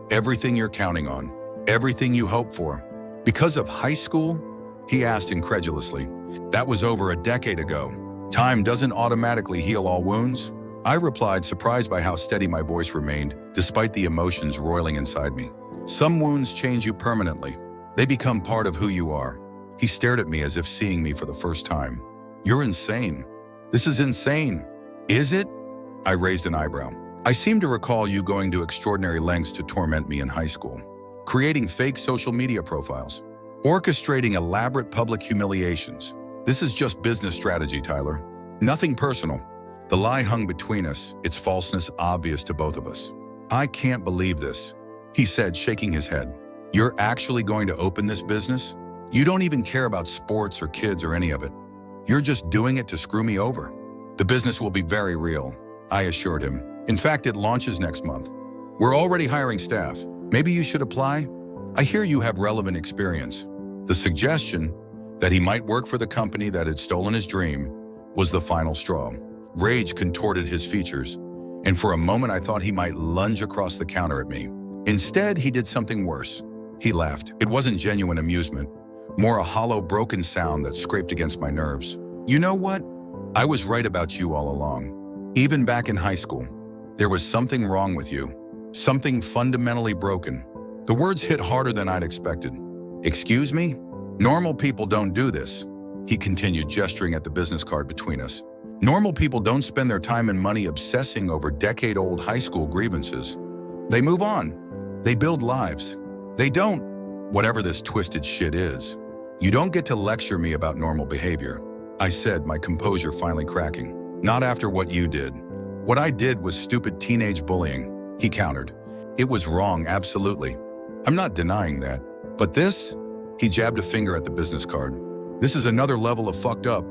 Everything you're counting on. Everything you hope for. Because of high school? He asked incredulously. That was over a decade ago. Time doesn't automatically heal all wounds. I replied, surprised by how steady my voice remained, despite the emotions roiling inside me. Some wounds change you permanently. They become part of who you are. He stared at me as if seeing me for the first time. You're insane. This is insane. Is it? I raised an eyebrow. I seem to recall you going to extraordinary lengths to torment me in high school. Creating fake social media profiles. Orchestrating elaborate public humiliations. This is just business strategy, Tyler. Nothing personal. The lie hung between us, its falseness obvious to both of us. I can't believe this, he said, shaking his head. You're actually going to open this business? You don't even care about sports or kids or any of it. You're just doing it to screw me over. The business will be very real, I assured him. In fact, it launches next month. We're already hiring staff. Maybe you should apply? I hear you have relevant experience. The suggestion that he might work for the company that had stolen his dream was the final straw. Rage contorted his features, and for a moment I thought he might lunge across the counter at me. Instead, he did something worse. He laughed. It wasn't genuine amusement, more a hollow, broken sound that scraped against my nerves. You know what? I was right about you all along. Even back in high school, there was something wrong with you. Something fundamentally broken. The words hit harder than I'd expected. Excuse me? Normal people don't do this, he continued, gesturing at the business card between us. Normal people don't spend their time and money obsessing over decade-old high school grievances. They move on. They build lives. They don't, whatever this twisted shit is. You don't get to lecture me about normal behavior, I said, my composure finally cracking. Not after what you did. What I did was stupid teenage bullying, he countered. It was wrong, absolutely. I'm not denying that. But this? He jabbed a finger at the business card. This is another level of fucked up.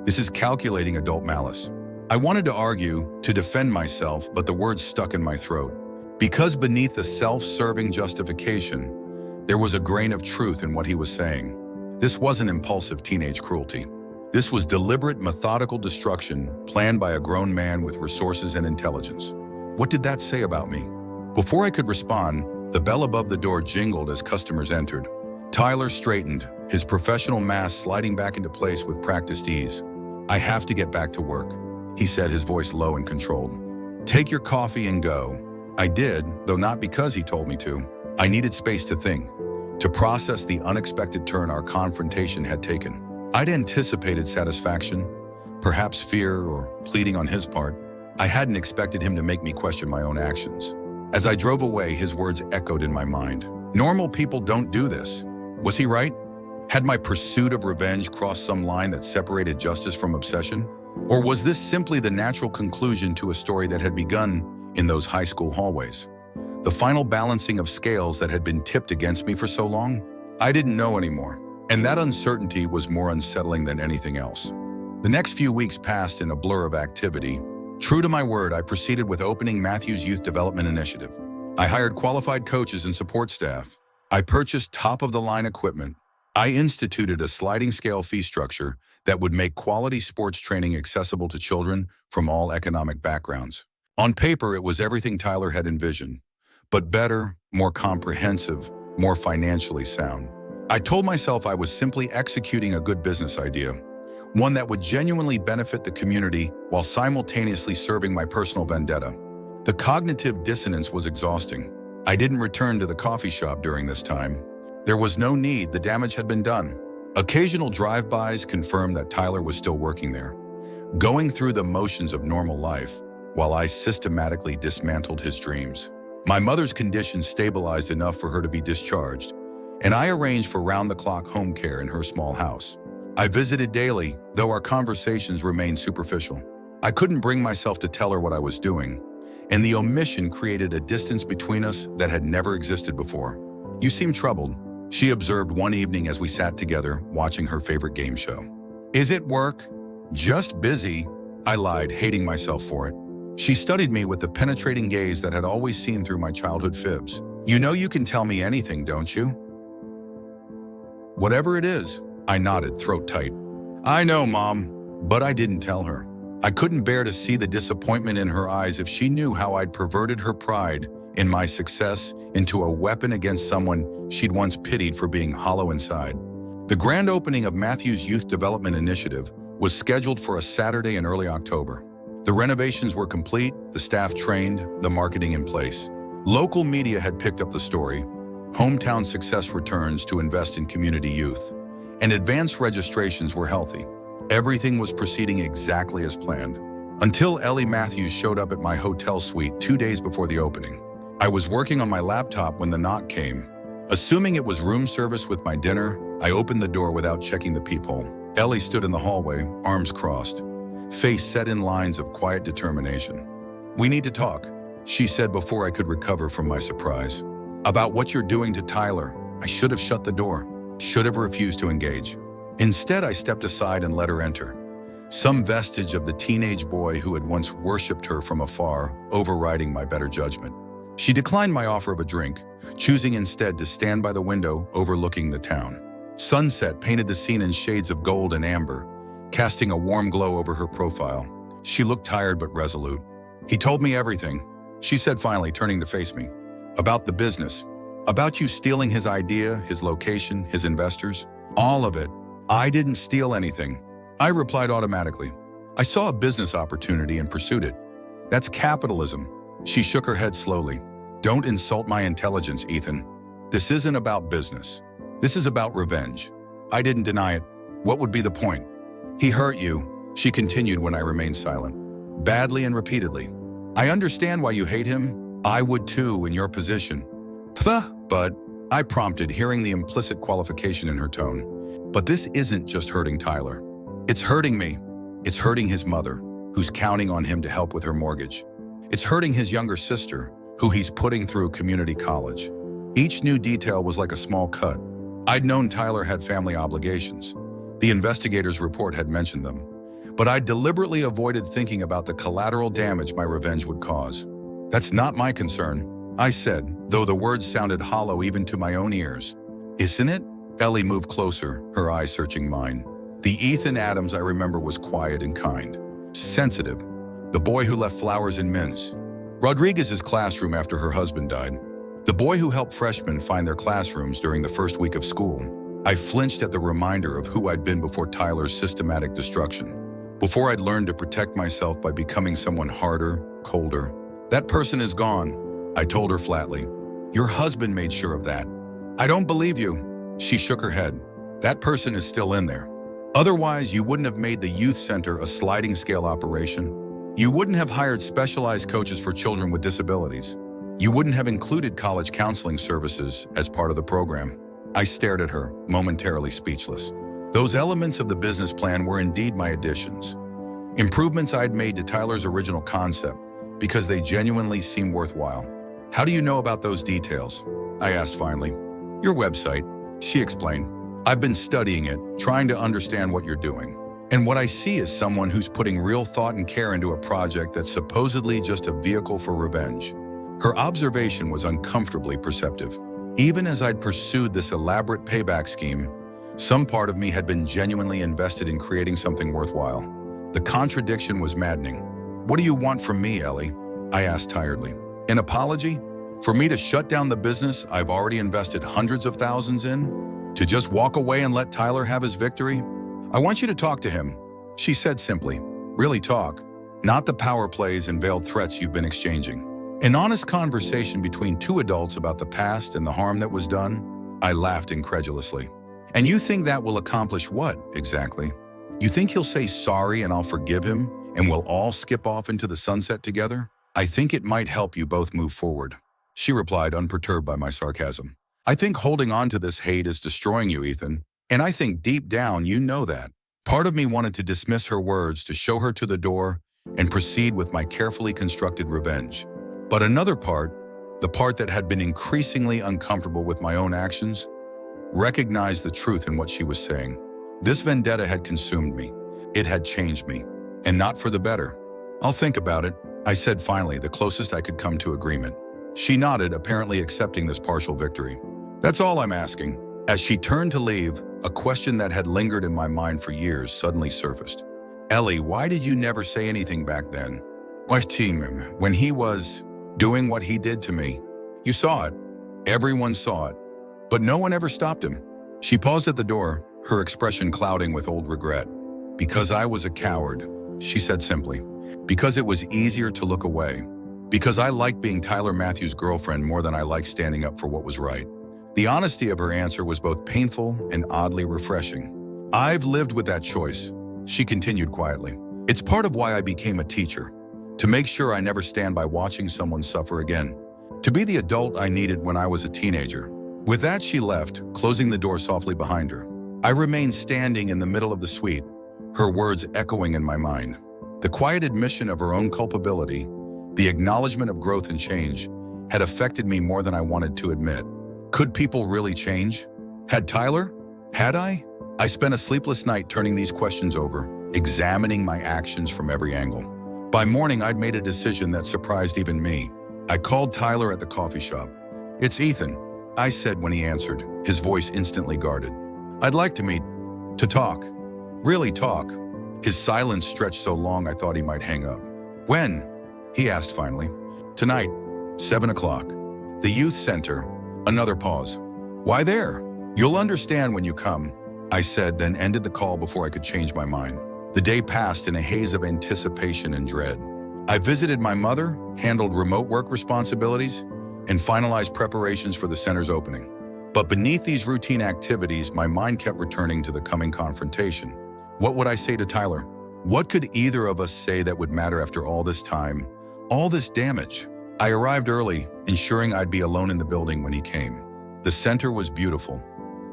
This is calculating adult malice. I wanted to argue, to defend myself, but the words stuck in my throat. Because beneath the self-serving justification, there was a grain of truth in what he was saying. This wasn't impulsive teenage cruelty. This was deliberate, methodical destruction planned by a grown man with resources and intelligence. What did that say about me? Before I could respond, the bell above the door jingled as customers entered. Tyler straightened, his professional mask sliding back into place with practiced ease. I have to get back to work, he said, his voice low and controlled. Take your coffee and go. I did, though not because he told me to. I needed space to think, to process the unexpected turn our confrontation had taken. I'd anticipated satisfaction, perhaps fear or pleading on his part. I hadn't expected him to make me question my own actions. As I drove away, his words echoed in my mind. Normal people don't do this. Was he right? Had my pursuit of revenge crossed some line that separated justice from obsession? Or was this simply the natural conclusion to a story that had begun in those high school hallways? The final balancing of scales that had been tipped against me for so long? I didn't know anymore, and that uncertainty was more unsettling than anything else. The next few weeks passed in a blur of activity, True to my word, I proceeded with opening Matthew's Youth Development Initiative. I hired qualified coaches and support staff. I purchased top-of-the-line equipment. I instituted a sliding scale fee structure that would make quality sports training accessible to children from all economic backgrounds. On paper, it was everything Tyler had envisioned, but better, more comprehensive, more financially sound. I told myself I was simply executing a good business idea, one that would genuinely benefit the community while simultaneously serving my personal vendetta. The cognitive dissonance was exhausting. I didn't return to the coffee shop during this time. There was no need, the damage had been done. Occasional drive-bys confirmed that Tyler was still working there, going through the motions of normal life, while I systematically dismantled his dreams. My mother's condition stabilized enough for her to be discharged, and I arranged for round-the-clock home care in her small house. I visited daily, though our conversations remained superficial. I couldn't bring myself to tell her what I was doing, and the omission created a distance between us that had never existed before. "You seem troubled," she observed one evening as we sat together, watching her favorite game show. "Is it work?" "Just busy," I lied, hating myself for it. She studied me with the penetrating gaze that had always seen through my childhood fibs. "You know you can tell me anything, don't you?" "Whatever it is," I nodded, throat tight. "I know, Mom," but I didn't tell her. I couldn't bear to see the disappointment in her eyes if she knew how I'd perverted her pride in my success into a weapon against someone she'd once pitied for being hollow inside. The grand opening of Matthew's Youth Development Initiative was scheduled for a Saturday in early October. The renovations were complete, the staff trained, the marketing in place. Local media had picked up the story. Hometown Success returns to invest in community youth, and advanced registrations were healthy. Everything was proceeding exactly as planned, until Ellie Matthews showed up at my hotel suite 2 days before the opening. I was working on my laptop when the knock came. Assuming it was room service with my dinner, I opened the door without checking the peephole. Ellie stood in the hallway, arms crossed, face set in lines of quiet determination. "We need to talk," she said before I could recover from my surprise. "About what you're doing to Tyler." I should have shut the door, should have refused to engage. Instead, I stepped aside and let her enter, some vestige of the teenage boy who had once worshipped her from afar, overriding my better judgment. She declined my offer of a drink, choosing instead to stand by the window overlooking the town. Sunset painted the scene in shades of gold and amber, casting a warm glow over her profile. She looked tired but resolute. "He told me everything," she said finally, turning to face me. "About the business. About you stealing his idea, his location, his investors. All of it. I didn't steal anything," I replied automatically. "I saw a business opportunity and pursued it. That's capitalism." She shook her head slowly. "Don't insult my intelligence, Ethan. This isn't about business. This is about revenge." I didn't deny it. What would be the point? "He hurt you," she continued when I remained silent. "Badly and repeatedly. I understand why you hate him. I would too in your position." But I prompted, hearing the implicit qualification in her tone. "But this isn't just hurting Tyler. It's hurting me. It's hurting his mother, who's counting on him to help with her mortgage. It's hurting his younger sister, who he's putting through community college." Each new detail was like a small cut. I'd known Tyler had family obligations. The investigator's report had mentioned them. But I deliberately avoided thinking about the collateral damage my revenge would cause. "That's not my concern," I said, though the words sounded hollow even to my own ears. "Isn't it?" Ellie moved closer, her eyes searching mine. The Ethan Adams I remember was quiet and kind, sensitive, the boy who left flowers in Min's Rodriguez's classroom after her husband died, the boy who helped freshmen find their classrooms during the first week of school. I flinched at the reminder of who I'd been before Tyler's systematic destruction, before I'd learned to protect myself by becoming someone harder, colder. "That person is gone," I told her flatly. "Your husband made sure of that." "I don't believe you." She shook her head. "That person is still in there. Otherwise, you wouldn't have made the youth center a sliding scale operation. You wouldn't have hired specialized coaches for children with disabilities. You wouldn't have included college counseling services as part of the program." I stared at her, momentarily speechless. Those elements of the business plan were indeed my additions. Improvements I'd made to Tyler's original concept, because they genuinely seemed worthwhile. "How do you know about those details?" I asked finally. "Your website," she explained. "I've been studying it, trying to understand what you're doing." And what I see is someone who's putting real thought and care into a project that's supposedly just a vehicle for revenge. Her observation was uncomfortably perceptive. Even as I'd pursued this elaborate payback scheme, some part of me had been genuinely invested in creating something worthwhile. The contradiction was maddening. "What do you want from me, Ellie?" I asked tiredly. "An apology? For me to shut down the business I've already invested hundreds of thousands in? To just walk away and let Tyler have his victory?" "I want you to talk to him," she said simply. "Really talk. Not the power plays and veiled threats you've been exchanging. An honest conversation between two adults about the past and the harm that was done." I laughed incredulously. "And you think that will accomplish what, exactly? You think he'll say sorry and I'll forgive him and we'll all skip off into the sunset together? I think it might help you both move forward," she replied, unperturbed by my sarcasm. "I think holding on to this hate is destroying you, Ethan. And I think deep down you know that." Part of me wanted to dismiss her words, to show her to the door, and proceed with my carefully constructed revenge. But another part, the part that had been increasingly uncomfortable with my own actions, recognized the truth in what she was saying. This vendetta had consumed me. It had changed me, and not for the better. "I'll think about it," I said finally, the closest I could come to agreement. She nodded, apparently accepting this partial victory. "That's all I'm asking." As she turned to leave, a question that had lingered in my mind for years suddenly surfaced. "Ellie, why did you never say anything back then? When he was doing what he did to me? You saw it. Everyone saw it. But no one ever stopped him." She paused at the door, her expression clouding with old regret. "Because I was a coward," she said simply. "Because it was easier to look away. Because I liked being Tyler Matthews' girlfriend more than I liked standing up for what was right." The honesty of her answer was both painful and oddly refreshing. "I've lived with that choice," she continued quietly. "It's part of why I became a teacher. To make sure I never stand by watching someone suffer again. To be the adult I needed when I was a teenager." With that, she left, closing the door softly behind her. I remained standing in the middle of the suite, her words echoing in my mind. The quiet admission of her own culpability, the acknowledgement of growth and change, had affected me more than I wanted to admit. Could people really change? Had Tyler? Had I? I spent a sleepless night turning these questions over, examining my actions from every angle. By morning, I'd made a decision that surprised even me. I called Tyler at the coffee shop. "It's Ethan," I said when he answered, his voice instantly guarded. "I'd like to meet, to talk." "Really talk?" His silence stretched so long I thought he might hang up. "When?" he asked finally. "Tonight, 7 o'clock. The youth center." Another pause. "Why there?" "You'll understand when you come," I said, then ended the call before I could change my mind. The day passed in a haze of anticipation and dread. I visited my mother, handled remote work responsibilities, and finalized preparations for the center's opening. But beneath these routine activities, my mind kept returning to the coming confrontation. What would I say to Tyler? What could either of us say that would matter after all this time, all this damage? I arrived early, ensuring I'd be alone in the building when he came. The center was beautiful.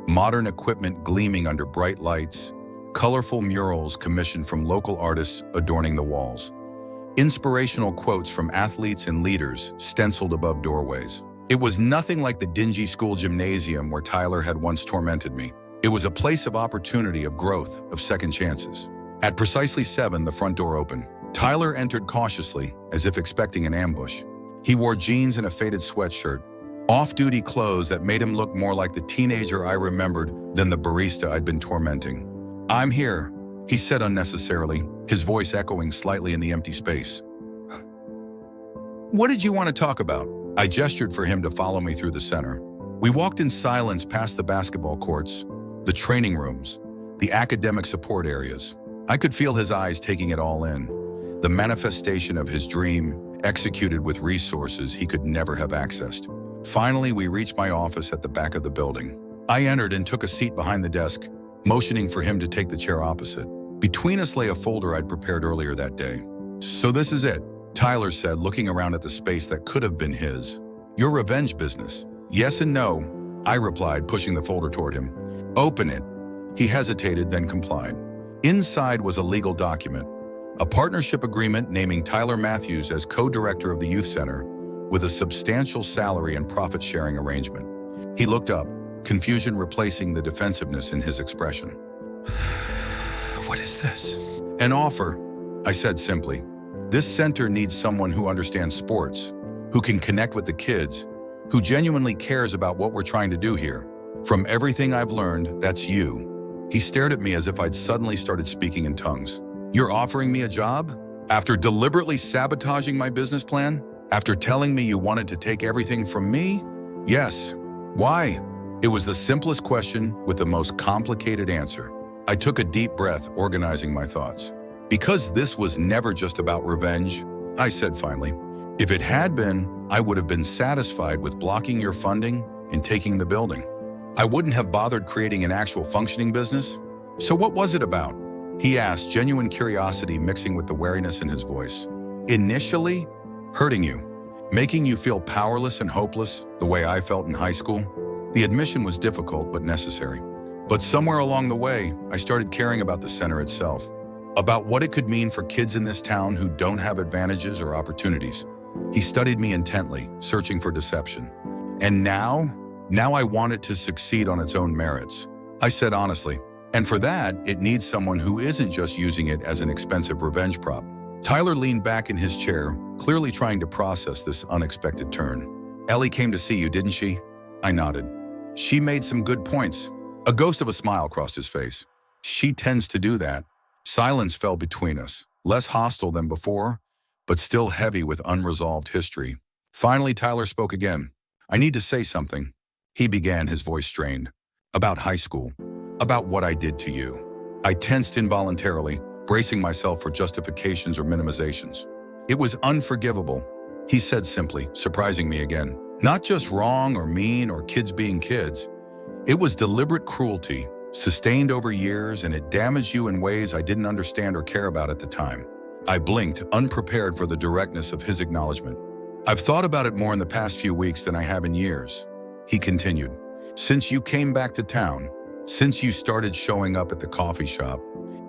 Modern equipment gleaming under bright lights, colorful murals commissioned from local artists adorning the walls. Inspirational quotes from athletes and leaders stenciled above doorways. It was nothing like the dingy school gymnasium where Tyler had once tormented me. It was a place of opportunity, of growth, of second chances. At precisely 7, the front door opened. Tyler entered cautiously, as if expecting an ambush. He wore jeans and a faded sweatshirt, off-duty clothes that made him look more like the teenager I remembered than the barista I'd been tormenting. "I'm here," he said unnecessarily, his voice echoing slightly in the empty space. "What did you want to talk about?" I gestured for him to follow me through the center. We walked in silence past the basketball courts, the training rooms, the academic support areas. I could feel his eyes taking it all in, the manifestation of his dream, executed with resources he could never have accessed. Finally, we reached my office at the back of the building. I entered and took a seat behind the desk, motioning for him to take the chair opposite. Between us lay a folder I'd prepared earlier that day. "So this is it," Tyler said, looking around at the space that could have been his. "Your revenge business." "Yes and no," I replied, pushing the folder toward him. "Open it." He hesitated, then complied. Inside was a legal document, a partnership agreement naming Tyler Matthews as co-director of the youth center, with a substantial salary and profit-sharing arrangement. He looked up, confusion replacing the defensiveness in his expression. What is this? An offer, I said simply. This center needs someone who understands sports, who can connect with the kids, who genuinely cares about what we're trying to do here. From everything I've learned, that's you. He stared at me as if I'd suddenly started speaking in tongues. You're offering me a job? After deliberately sabotaging my business plan? After telling me you wanted to take everything from me? Yes. Why? It was the simplest question with the most complicated answer. I took a deep breath, organizing my thoughts. Because this was never just about revenge, I said finally. If it had been, I would have been satisfied with blocking your funding and taking the building. I wouldn't have bothered creating an actual functioning business. So what was it about? He asked, genuine curiosity mixing with the wariness in his voice. Initially, hurting you, making you feel powerless and hopeless the way I felt in high school. The admission was difficult but necessary. But somewhere along the way, I started caring about the center itself, about what it could mean for kids in this town who don't have advantages or opportunities. He studied me intently, searching for deception. And now I want it to succeed on its own merits. I said honestly. And for that, it needs someone who isn't just using it as an expensive revenge prop. Tyler leaned back in his chair, clearly trying to process this unexpected turn. Ellie came to see you, didn't she? I nodded. She made some good points. A ghost of a smile crossed his face. She tends to do that. Silence fell between us, less hostile than before, but still heavy with unresolved history. Finally, Tyler spoke again. I need to say something. He began, his voice strained. About high school. About what I did to you. I tensed involuntarily, bracing myself for justifications or minimizations. It was unforgivable, he said simply, surprising me again. Not just wrong or mean or kids being kids. It was deliberate cruelty, sustained over years, and it damaged you in ways I didn't understand or care about at the time. I blinked, unprepared for the directness of his acknowledgement. I've thought about it more in the past few weeks than I have in years, he continued. Since you came back to town, since you started showing up at the coffee shop,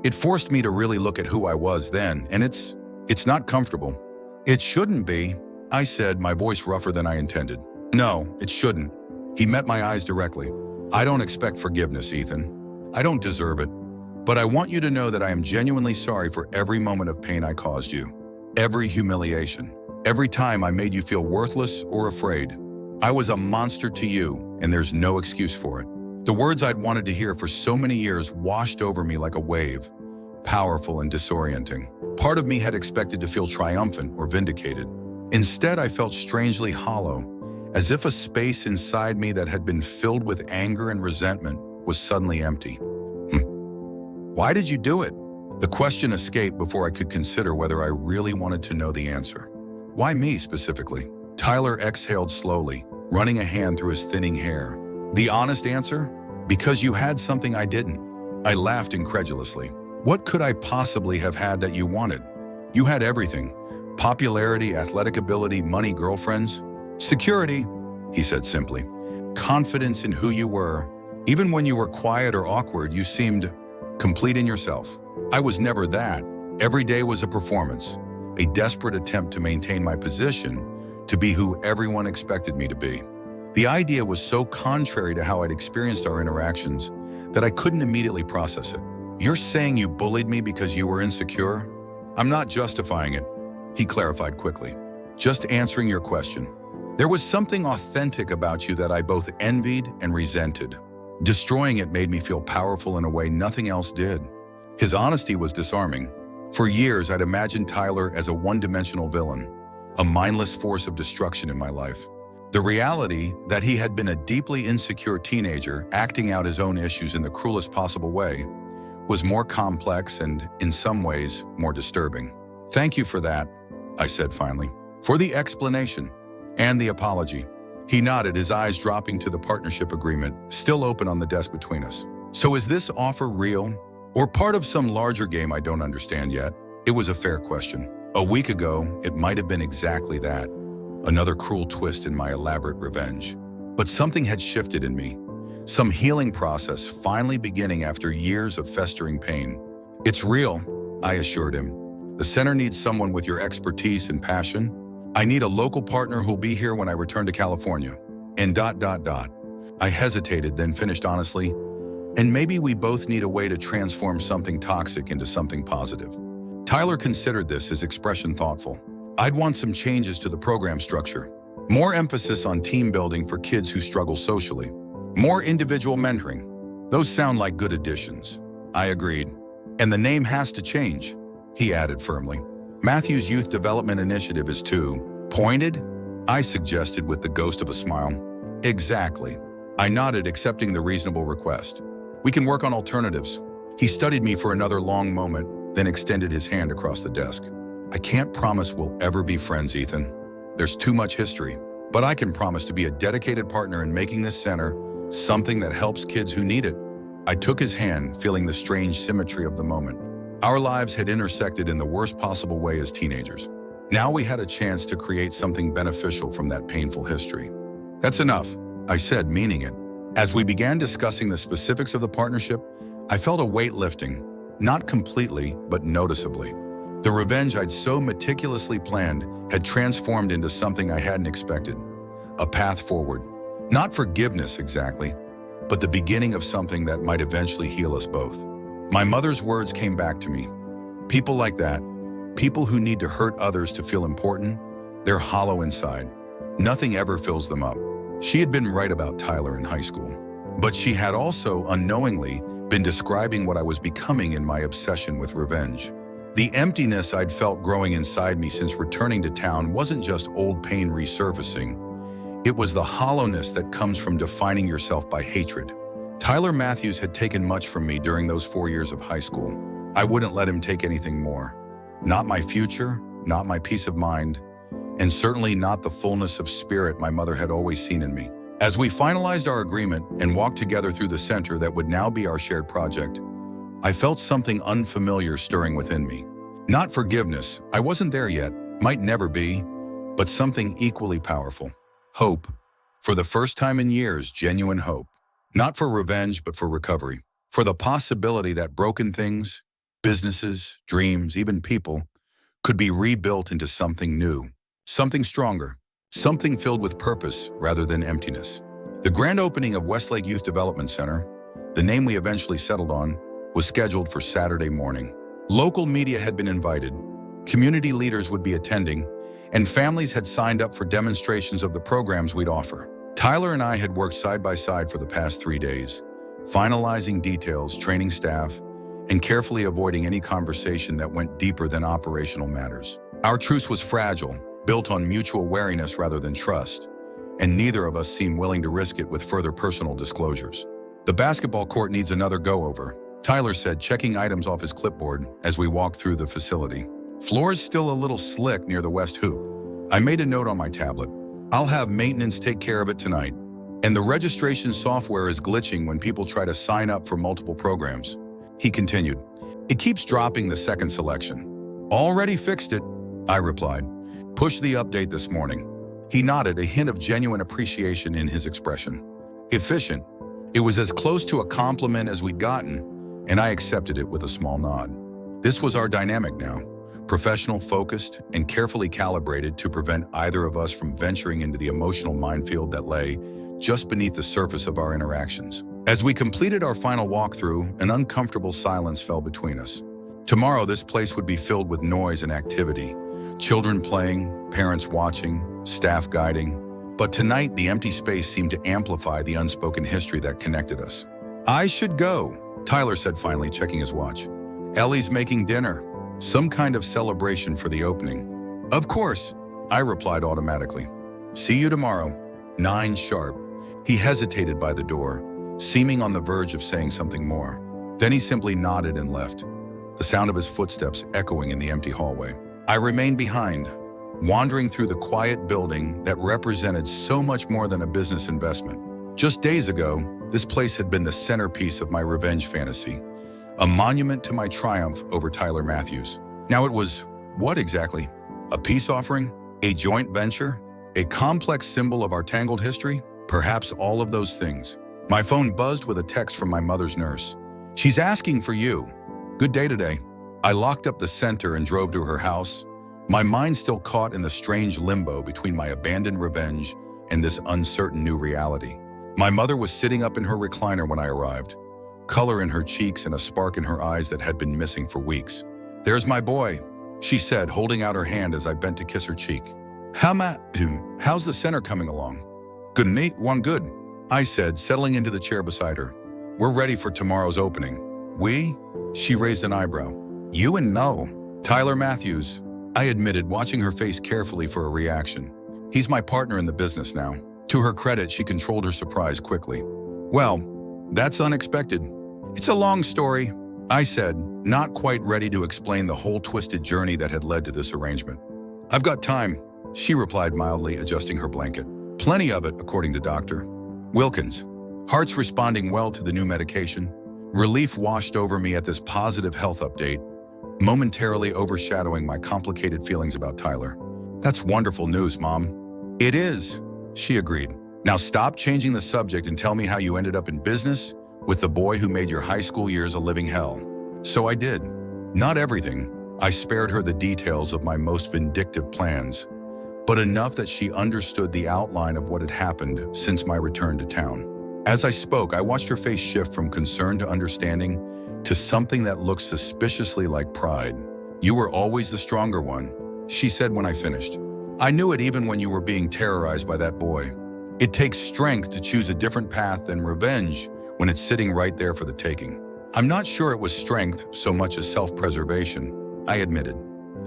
it forced me to really look at who I was then, and it's not comfortable. It shouldn't be, I said, my voice rougher than I intended. No, it shouldn't. He met my eyes directly. I don't expect forgiveness, Ethan. I don't deserve it. But I want you to know that I am genuinely sorry for every moment of pain I caused you. Every humiliation. Every time I made you feel worthless or afraid. I was a monster to you, and there's no excuse for it. The words I'd wanted to hear for so many years washed over me like a wave, powerful and disorienting. Part of me had expected to feel triumphant or vindicated. Instead, I felt strangely hollow, as if a space inside me that had been filled with anger and resentment was suddenly empty. Why did you do it? The question escaped before I could consider whether I really wanted to know the answer. Why me specifically? Tyler exhaled slowly, running a hand through his thinning hair. The honest answer? Because you had something I didn't. I laughed incredulously. What could I possibly have had that you wanted? You had everything. Popularity, athletic ability, money, girlfriends. Security, he said simply. Confidence in who you were. Even when you were quiet or awkward, you seemed complete in yourself. I was never that. Every day was a performance, a desperate attempt to maintain my position, to be who everyone expected me to be. The idea was so contrary to how I'd experienced our interactions that I couldn't immediately process it. You're saying you bullied me because you were insecure? I'm not justifying it, he clarified quickly. Just answering your question. There was something authentic about you that I both envied and resented. Destroying it made me feel powerful in a way nothing else did. His honesty was disarming. For years, I'd imagined Tyler as a one-dimensional villain, a mindless force of destruction in my life. The reality that he had been a deeply insecure teenager acting out his own issues in the cruelest possible way was more complex and, in some ways, more disturbing. Thank you for that, I said finally, for the explanation and the apology. He nodded, his eyes dropping to the partnership agreement, still open on the desk between us. So is this offer real, or part of some larger game I don't understand yet? It was a fair question. A week ago, it might have been exactly that. Another cruel twist in my elaborate revenge. But something had shifted in me. Some healing process finally beginning after years of festering pain. It's real, I assured him. The center needs someone with your expertise and passion. I need a local partner who'll be here when I return to California. And ... I hesitated, then finished honestly. And maybe we both need a way to transform something toxic into something positive. Tyler considered this, his expression thoughtful. I'd want some changes to the program structure. More emphasis on team building for kids who struggle socially. More individual mentoring. Those sound like good additions. I agreed. And the name has to change, he added firmly. Matthew's Youth Development Initiative is too pointed, I suggested with the ghost of a smile. Exactly. I nodded, accepting the reasonable request. We can work on alternatives. He studied me for another long moment, then extended his hand across the desk. I can't promise we'll ever be friends, Ethan. There's too much history. But I can promise to be a dedicated partner in making this center something that helps kids who need it. I took his hand, feeling the strange symmetry of the moment. Our lives had intersected in the worst possible way as teenagers. Now we had a chance to create something beneficial from that painful history. That's enough, I said, meaning it. As we began discussing the specifics of the partnership, I felt a weight lifting, not completely, but noticeably. The revenge I'd so meticulously planned had transformed into something I hadn't expected. A path forward. Not forgiveness exactly, but the beginning of something that might eventually heal us both. My mother's words came back to me. People like that, people who need to hurt others to feel important, they're hollow inside. Nothing ever fills them up. She had been right about Tyler in high school, but she had also unknowingly been describing what I was becoming in my obsession with revenge. The emptiness I'd felt growing inside me since returning to town wasn't just old pain resurfacing. It was the hollowness that comes from defining yourself by hatred. Tyler Matthews had taken much from me during those 4 years of high school. I wouldn't let him take anything more. Not my future, not my peace of mind, and certainly not the fullness of spirit my mother had always seen in me. As we finalized our agreement and walked together through the center that would now be our shared project, I felt something unfamiliar stirring within me. Not forgiveness, I wasn't there yet, might never be, but something equally powerful. Hope. For the first time in years, genuine hope. Not for revenge, but for recovery. For the possibility that broken things, businesses, dreams, even people, could be rebuilt into something new, something stronger, something filled with purpose rather than emptiness. The grand opening of Westlake Youth Development Center, the name we eventually settled on, was scheduled for Saturday morning. Local media had been invited, community leaders would be attending, and families had signed up for demonstrations of the programs we'd offer. Tyler and I had worked side by side for the past 3 days, finalizing details, training staff, and carefully avoiding any conversation that went deeper than operational matters. Our truce was fragile, built on mutual wariness rather than trust, and neither of us seemed willing to risk it with further personal disclosures. The basketball court needs another go-over, Tyler said, checking items off his clipboard as we walked through the facility. Floor's still a little slick near the west hoop. I made a note on my tablet. I'll have maintenance take care of it tonight. And the registration software is glitching when people try to sign up for multiple programs. He continued. It keeps dropping the second selection. Already fixed it, I replied. Pushed the update this morning. He nodded, a hint of genuine appreciation in his expression. Efficient. It was as close to a compliment as we'd gotten, and I accepted it with a small nod. This was our dynamic now. Professional, focused, and carefully calibrated to prevent either of us from venturing into the emotional minefield that lay just beneath the surface of our interactions. As we completed our final walkthrough, an uncomfortable silence fell between us. Tomorrow, this place would be filled with noise and activity. Children playing, parents watching, staff guiding. But tonight, the empty space seemed to amplify the unspoken history that connected us. I should go, Tyler said finally, checking his watch. Ellie's making dinner. Some kind of celebration for the opening. Of course, I replied automatically. See you tomorrow, 9 sharp. He hesitated by the door, seeming on the verge of saying something more. Then he simply nodded and left, the sound of his footsteps echoing in the empty hallway. I remained behind, wandering through the quiet building that represented so much more than a business investment. Just days ago, this place had been the centerpiece of my revenge fantasy, a monument to my triumph over Tyler Matthews. Now it was, what exactly? A peace offering? A joint venture? A complex symbol of our tangled history? Perhaps all of those things. My phone buzzed with a text from my mother's nurse. She's asking for you. Good day today. I locked up the center and drove to her house, my mind still caught in the strange limbo between my abandoned revenge and this uncertain new reality. My mother was sitting up in her recliner when I arrived, color in her cheeks and a spark in her eyes that had been missing for weeks. "There's my boy," she said, holding out her hand as I bent to kiss her cheek. How's the center coming along?" "Good, Nate. One good," I said, settling into the chair beside her. "We're ready for tomorrow's opening." "We?" She raised an eyebrow. "You and no." "Tyler Matthews," I admitted, watching her face carefully for a reaction. "He's my partner in the business now." To her credit, she controlled her surprise quickly. "Well, that's unexpected." "It's a long story," I said, not quite ready to explain the whole twisted journey that had led to this arrangement. "I've got time," she replied mildly, adjusting her blanket. "Plenty of it, according to Dr. Wilkins." Heart's responding well to the new medication. Relief washed over me at this positive health update, momentarily overshadowing my complicated feelings about Tyler. "That's wonderful news, Mom." "It is," she agreed. "Now stop changing the subject and tell me how you ended up in business with the boy who made your high school years a living hell." So I did. Not everything. I spared her the details of my most vindictive plans, but enough that she understood the outline of what had happened since my return to town. As I spoke, I watched her face shift from concern to understanding to something that looked suspiciously like pride. "You were always the stronger one," she said when I finished. "I knew it even when you were being terrorized by that boy. It takes strength to choose a different path than revenge when it's sitting right there for the taking." "I'm not sure it was strength so much as self-preservation," I admitted.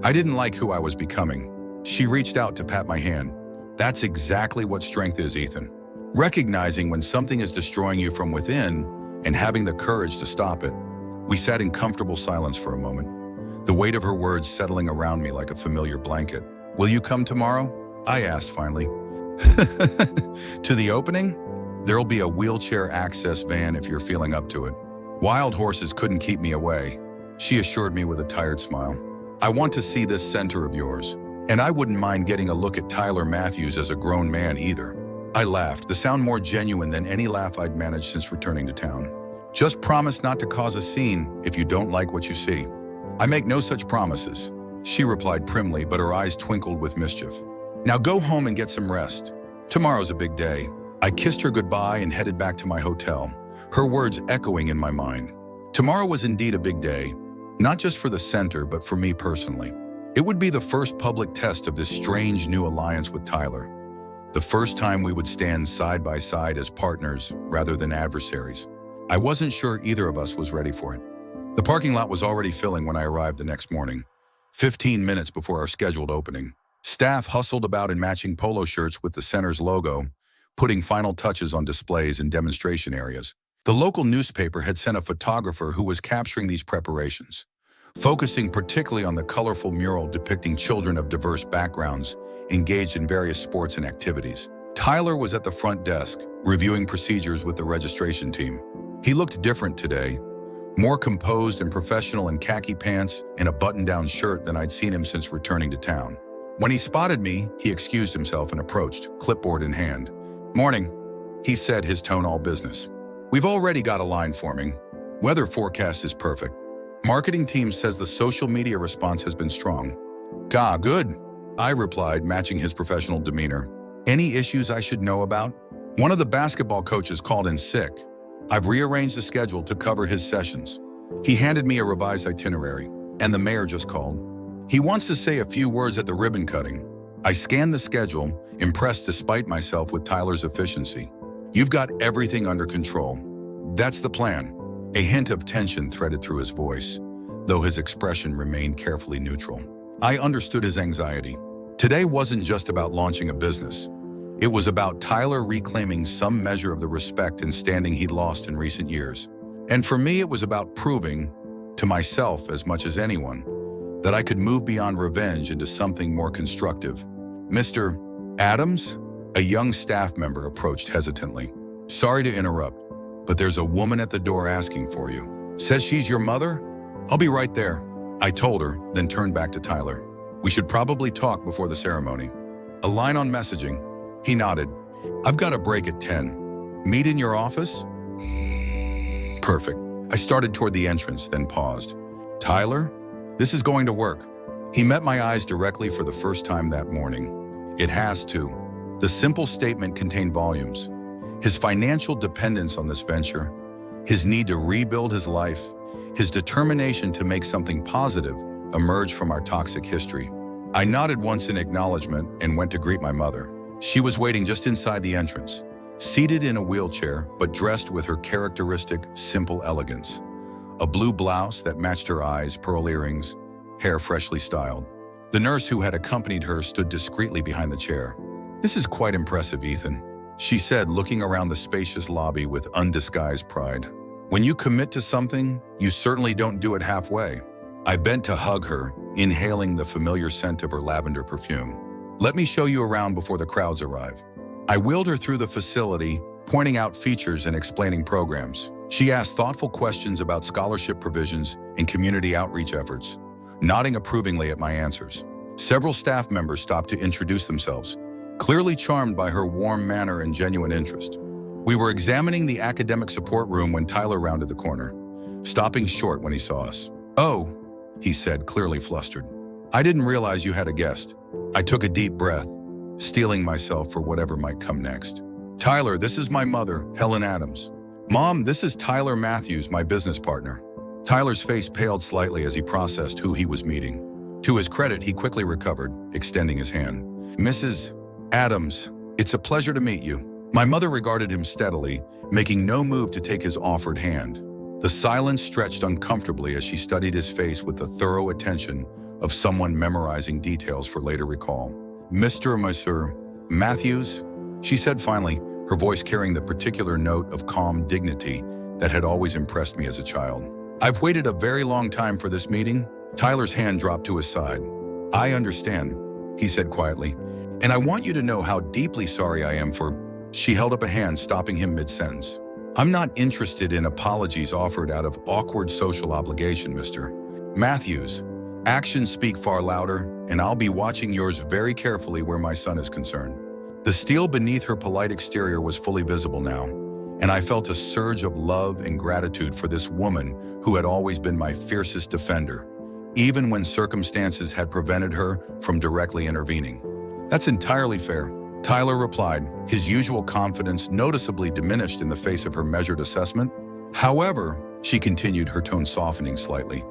"I didn't like who I was becoming." She reached out to pat my hand. "That's exactly what strength is, Ethan. Recognizing when something is destroying you from within and having the courage to stop it." We sat in comfortable silence for a moment, the weight of her words settling around me like a familiar blanket. "Will you come tomorrow?" I asked finally. "To the opening? There'll be a wheelchair access van if you're feeling up to it. Wild horses couldn't keep me away," she assured me with a tired smile. "I want to see this center of yours, and I wouldn't mind getting a look at Tyler Matthews as a grown man either." I laughed, the sound more genuine than any laugh I'd managed since returning to town. "Just promise not to cause a scene if you don't like what you see." "I make no such promises," she replied primly, but her eyes twinkled with mischief. "Now go home and get some rest. Tomorrow's a big day." I kissed her goodbye and headed back to my hotel, her words echoing in my mind. Tomorrow was indeed a big day, not just for the center, but for me personally. It would be the first public test of this strange new alliance with Tyler. The first time we would stand side by side as partners rather than adversaries. I wasn't sure either of us was ready for it. The parking lot was already filling when I arrived the next morning, 15 minutes before our scheduled opening. Staff hustled about in matching polo shirts with the center's logo, putting final touches on displays and demonstration areas. The local newspaper had sent a photographer who was capturing these preparations, focusing particularly on the colorful mural depicting children of diverse backgrounds engaged in various sports and activities. Tyler was at the front desk, reviewing procedures with the registration team. He looked different today, more composed and professional in khaki pants and a button-down shirt than I'd seen him since returning to town. When he spotted me, he excused himself and approached, clipboard in hand. "Morning," he said, his tone all business. "We've already got a line forming. Weather forecast is perfect. Marketing team says the social media response has been strong." Good," I replied, matching his professional demeanor. "Any issues I should know about?" "One of the basketball coaches called in sick. I've rearranged the schedule to cover his sessions." He handed me a revised itinerary, and the mayor just called. "He wants to say a few words at the ribbon cutting." I scanned the schedule, impressed despite myself with Tyler's efficiency. "You've got everything under control." "That's the plan." A hint of tension threaded through his voice, though his expression remained carefully neutral. I understood his anxiety. Today wasn't just about launching a business. It was about Tyler reclaiming some measure of the respect and standing he'd lost in recent years. And for me, it was about proving, to myself as much as anyone, that I could move beyond revenge into something more constructive. "Mr. Adams?" A young staff member approached hesitantly. "Sorry to interrupt, but there's a woman at the door asking for you. Says she's your mother?" "I'll be right there," I told her, then turned back to Tyler. "We should probably talk before the ceremony." "A line on messaging." He nodded. "I've got a break at 10. Meet in your office?" "Perfect." I started toward the entrance, then paused. "Tyler, this is going to work." He met my eyes directly for the first time that morning. "It has to." The simple statement contained volumes. His financial dependence on this venture, His need to rebuild his life, his determination to make something positive emerge from our toxic history. I nodded once in acknowledgement and went to greet my mother. She was waiting just inside the entrance, seated in a wheelchair, but dressed with her characteristic, simple elegance. A blue blouse that matched her eyes, pearl earrings, hair freshly styled. The nurse who had accompanied her stood discreetly behind the chair. "This is quite impressive, Ethan," she said, looking around the spacious lobby with undisguised pride. "When you commit to something, you certainly don't do it halfway." I bent to hug her, inhaling the familiar scent of her lavender perfume. "Let me show you around before the crowds arrive." I wheeled her through the facility, pointing out features and explaining programs. She asked thoughtful questions about scholarship provisions and community outreach efforts, nodding approvingly at my answers. Several staff members stopped to introduce themselves, clearly charmed by her warm manner and genuine interest. We were examining the academic support room when Tyler rounded the corner, stopping short when he saw us. "Oh," he said, clearly flustered. "I didn't realize you had a guest." I took a deep breath, steeling myself for whatever might come next. "Tyler, this is my mother, Helen Adams. Mom, this is Tyler Matthews, my business partner." Tyler's face paled slightly as he processed who he was meeting. To his credit, he quickly recovered, extending his hand. "Mrs. Adams, it's a pleasure to meet you." My mother regarded him steadily, making no move to take his offered hand. The silence stretched uncomfortably as she studied his face with the thorough attention of someone memorizing details for later recall. Mr. Matthews," she said finally, her voice carrying the particular note of calm dignity that had always impressed me as a child. "I've waited a very long time for this meeting." Tyler's hand dropped to his side. "I understand," he said quietly, "and I want you to know how deeply sorry I am for—" She held up a hand, stopping him mid-sentence. "I'm not interested in apologies offered out of awkward social obligation, Mr. Matthews. Actions speak far louder, and I'll be watching yours very carefully where my son is concerned." The steel beneath her polite exterior was fully visible now, and I felt a surge of love and gratitude for this woman who had always been my fiercest defender, even when circumstances had prevented her from directly intervening. "That's entirely fair," Tyler replied, his usual confidence noticeably diminished in the face of her measured assessment. "However," she continued, her tone softening slightly,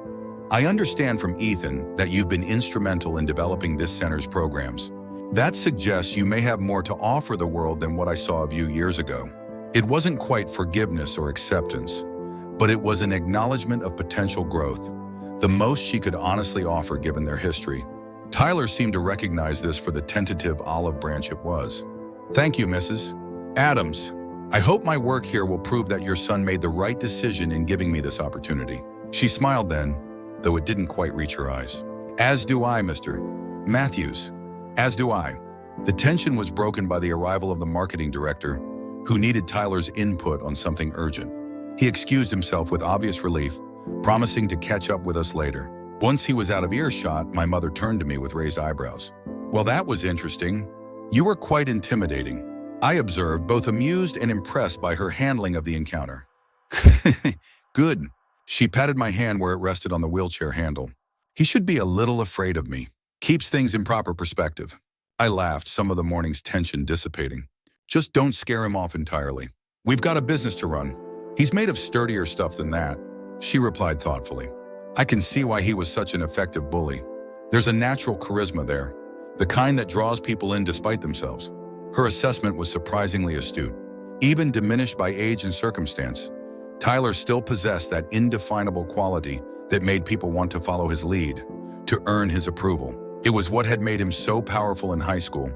"I understand from Ethan that you've been instrumental in developing this center's programs. That suggests you may have more to offer the world than what I saw of you years ago." It wasn't quite forgiveness or acceptance, but it was an acknowledgement of potential growth, the most she could honestly offer given their history. Tyler seemed to recognize this for the tentative olive branch it was. "Thank you, Mrs. Adams. I hope my work here will prove that your son made the right decision in giving me this opportunity." She smiled then, though it didn't quite reach her eyes. "As do I, Mr. Matthews. As do I." The tension was broken by the arrival of the marketing director, who needed Tyler's input on something urgent. He excused himself with obvious relief, promising to catch up with us later. Once he was out of earshot, my mother turned to me with raised eyebrows. "Well, that was interesting. You were quite intimidating," I observed, both amused and impressed by her handling of the encounter. "Good." She patted my hand where it rested on the wheelchair handle. "He should be a little afraid of me. Keeps things in proper perspective." I laughed, some of the morning's tension dissipating. "Just don't scare him off entirely. We've got a business to run. He's made of sturdier stuff than that," she replied thoughtfully. "I can see why he was such an effective bully. There's a natural charisma there, the kind that draws people in despite themselves." Her assessment was surprisingly astute. Even diminished by age and circumstance, Tyler still possessed that indefinable quality that made people want to follow his lead, to earn his approval. It was what had made him so powerful in high school,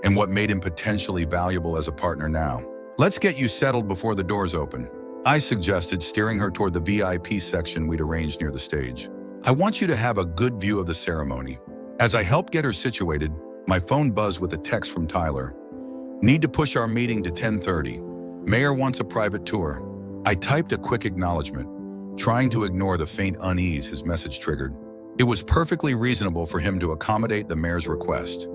and what made him potentially valuable as a partner now. "Let's get you settled before the doors open," I suggested, steering her toward the VIP section we'd arranged near the stage. "I want you to have a good view of the ceremony." As I helped get her situated, my phone buzzed with a text from Tyler. "Need to push our meeting to 10:30. Mayor wants a private tour." I typed a quick acknowledgement, trying to ignore the faint unease his message triggered. It was perfectly reasonable for him to accommodate the mayor's request.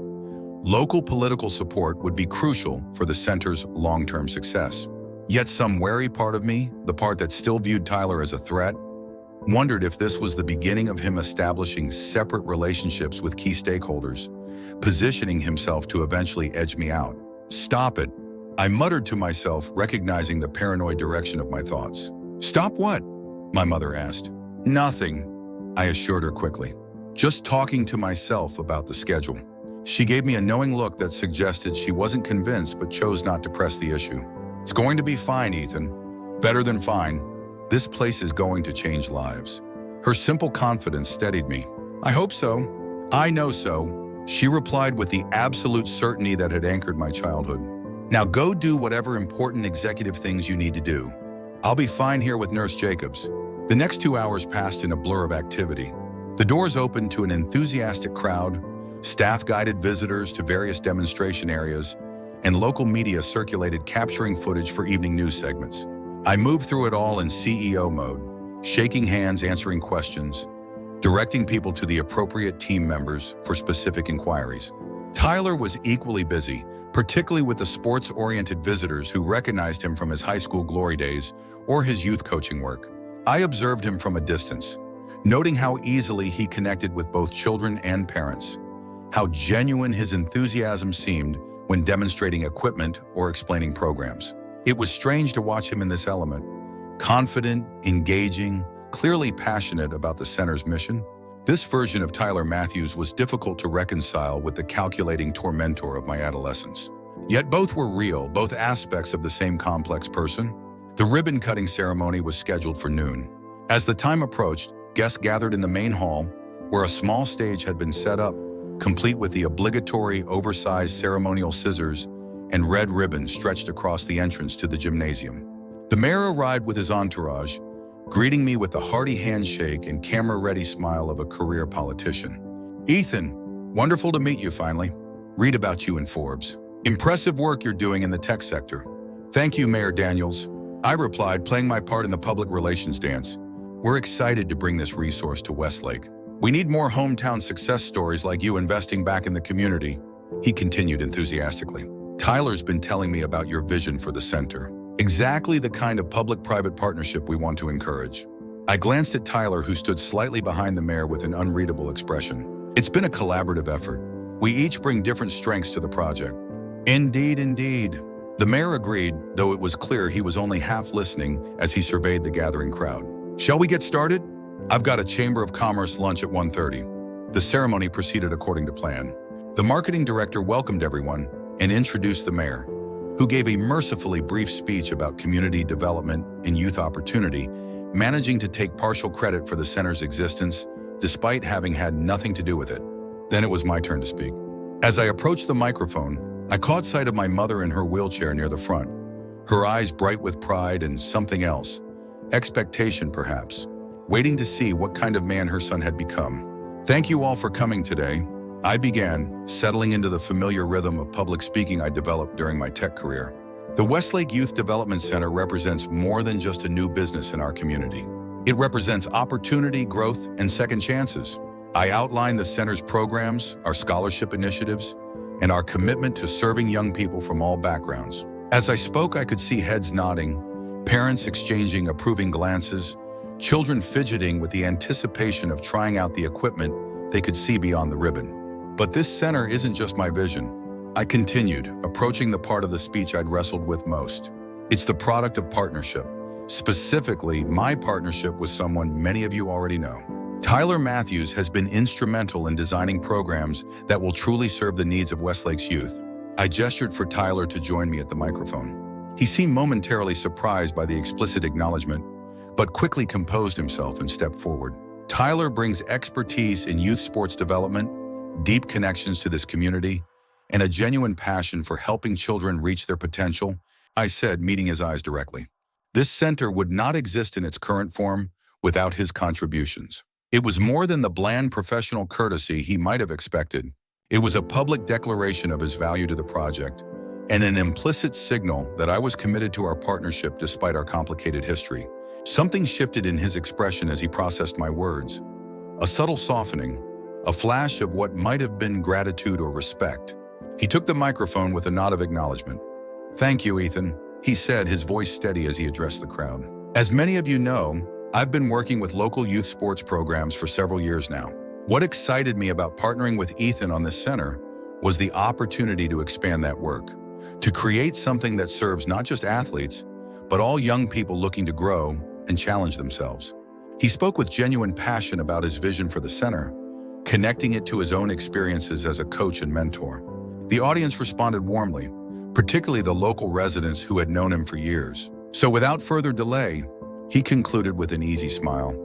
Local political support would be crucial for the center's long-term success. Yet some wary part of me, the part that still viewed Tyler as a threat, wondered if this was the beginning of him establishing separate relationships with key stakeholders, positioning himself to eventually edge me out. "Stop it," I muttered to myself, recognizing the paranoid direction of my thoughts. Stop what? My mother asked. Nothing, I assured her quickly. Just talking to myself about the schedule. She gave me a knowing look that suggested she wasn't convinced but chose not to press the issue. It's going to be fine, Ethan. Better than fine. This place is going to change lives. Her simple confidence steadied me. I hope so. I know so, she replied with the absolute certainty that had anchored my childhood. Now go do whatever important executive things you need to do. I'll be fine here with Nurse Jacobs. The next 2 hours passed in a blur of activity. The doors opened to an enthusiastic crowd, staff guided visitors to various demonstration areas, and local media circulated capturing footage for evening news segments. I moved through it all in CEO mode, shaking hands, answering questions, directing people to the appropriate team members for specific inquiries. Tyler was equally busy, particularly with the sports-oriented visitors who recognized him from his high school glory days or his youth coaching work. I observed him from a distance, noting how easily he connected with both children and parents, how genuine his enthusiasm seemed when demonstrating equipment or explaining programs. It was strange to watch him in this element, confident, engaging, clearly passionate about the center's mission. This version of Tyler Matthews was difficult to reconcile with the calculating tormentor of my adolescence. Yet both were real, both aspects of the same complex person. The ribbon-cutting ceremony was scheduled for noon. As the time approached, guests gathered in the main hall, where a small stage had been set up, complete with the obligatory oversized ceremonial scissors and red ribbon stretched across the entrance to the gymnasium. The mayor arrived with his entourage, greeting me with the hearty handshake and camera-ready smile of a career politician. Ethan, wonderful to meet you finally. Read about you in Forbes. Impressive work you're doing in the tech sector. Thank you, Mayor Daniels, I replied, playing my part in the public relations dance. We're excited to bring this resource to Westlake. We need more hometown success stories like you investing back in the community, he continued enthusiastically. Tyler's been telling me about your vision for the center. Exactly the kind of public-private partnership we want to encourage. I glanced at Tyler, who stood slightly behind the mayor with an unreadable expression. It's been a collaborative effort. We each bring different strengths to the project. Indeed, indeed. The mayor agreed, though it was clear he was only half listening as he surveyed the gathering crowd. Shall we get started? I've got a Chamber of Commerce lunch at 1:30. The ceremony proceeded according to plan. The marketing director welcomed everyone and introduced the mayor, who gave a mercifully brief speech about community development and youth opportunity, managing to take partial credit for the center's existence despite having had nothing to do with it. Then it was my turn to speak. As I approached the microphone, I caught sight of my mother in her wheelchair near the front, her eyes bright with pride and something else, expectation perhaps, waiting to see what kind of man her son had become. Thank you all for coming today, I began, settling into the familiar rhythm of public speaking I developed during my tech career. The Westlake Youth Development Center represents more than just a new business in our community. It represents opportunity, growth, and second chances. I outlined the center's programs, our scholarship initiatives, and our commitment to serving young people from all backgrounds. As I spoke, I could see heads nodding, parents exchanging approving glances, children fidgeting with the anticipation of trying out the equipment they could see beyond the ribbon. But this center isn't just my vision, I continued, approaching the part of the speech I'd wrestled with most. It's the product of partnership, specifically my partnership with someone many of you already know. Tyler Matthews has been instrumental in designing programs that will truly serve the needs of Westlake's youth. I gestured for Tyler to join me at the microphone. He seemed momentarily surprised by the explicit acknowledgement, but quickly composed himself and stepped forward. Tyler brings expertise in youth sports development, deep connections to this community, and a genuine passion for helping children reach their potential, I said, meeting his eyes directly. This center would not exist in its current form without his contributions. It was more than the bland professional courtesy he might have expected. It was a public declaration of his value to the project and an implicit signal that I was committed to our partnership despite our complicated history. Something shifted in his expression as he processed my words. A subtle softening, a flash of what might have been gratitude or respect. He took the microphone with a nod of acknowledgement. "Thank you, Ethan," he said, his voice steady as he addressed the crowd. As many of you know, I've been working with local youth sports programs for several years now. What excited me about partnering with Ethan on this center was the opportunity to expand that work, to create something that serves not just athletes, but all young people looking to grow, and challenge themselves. He spoke with genuine passion about his vision for the center, connecting it to his own experiences as a coach and mentor. The audience responded warmly, particularly the local residents who had known him for years. So without further delay, he concluded with an easy smile.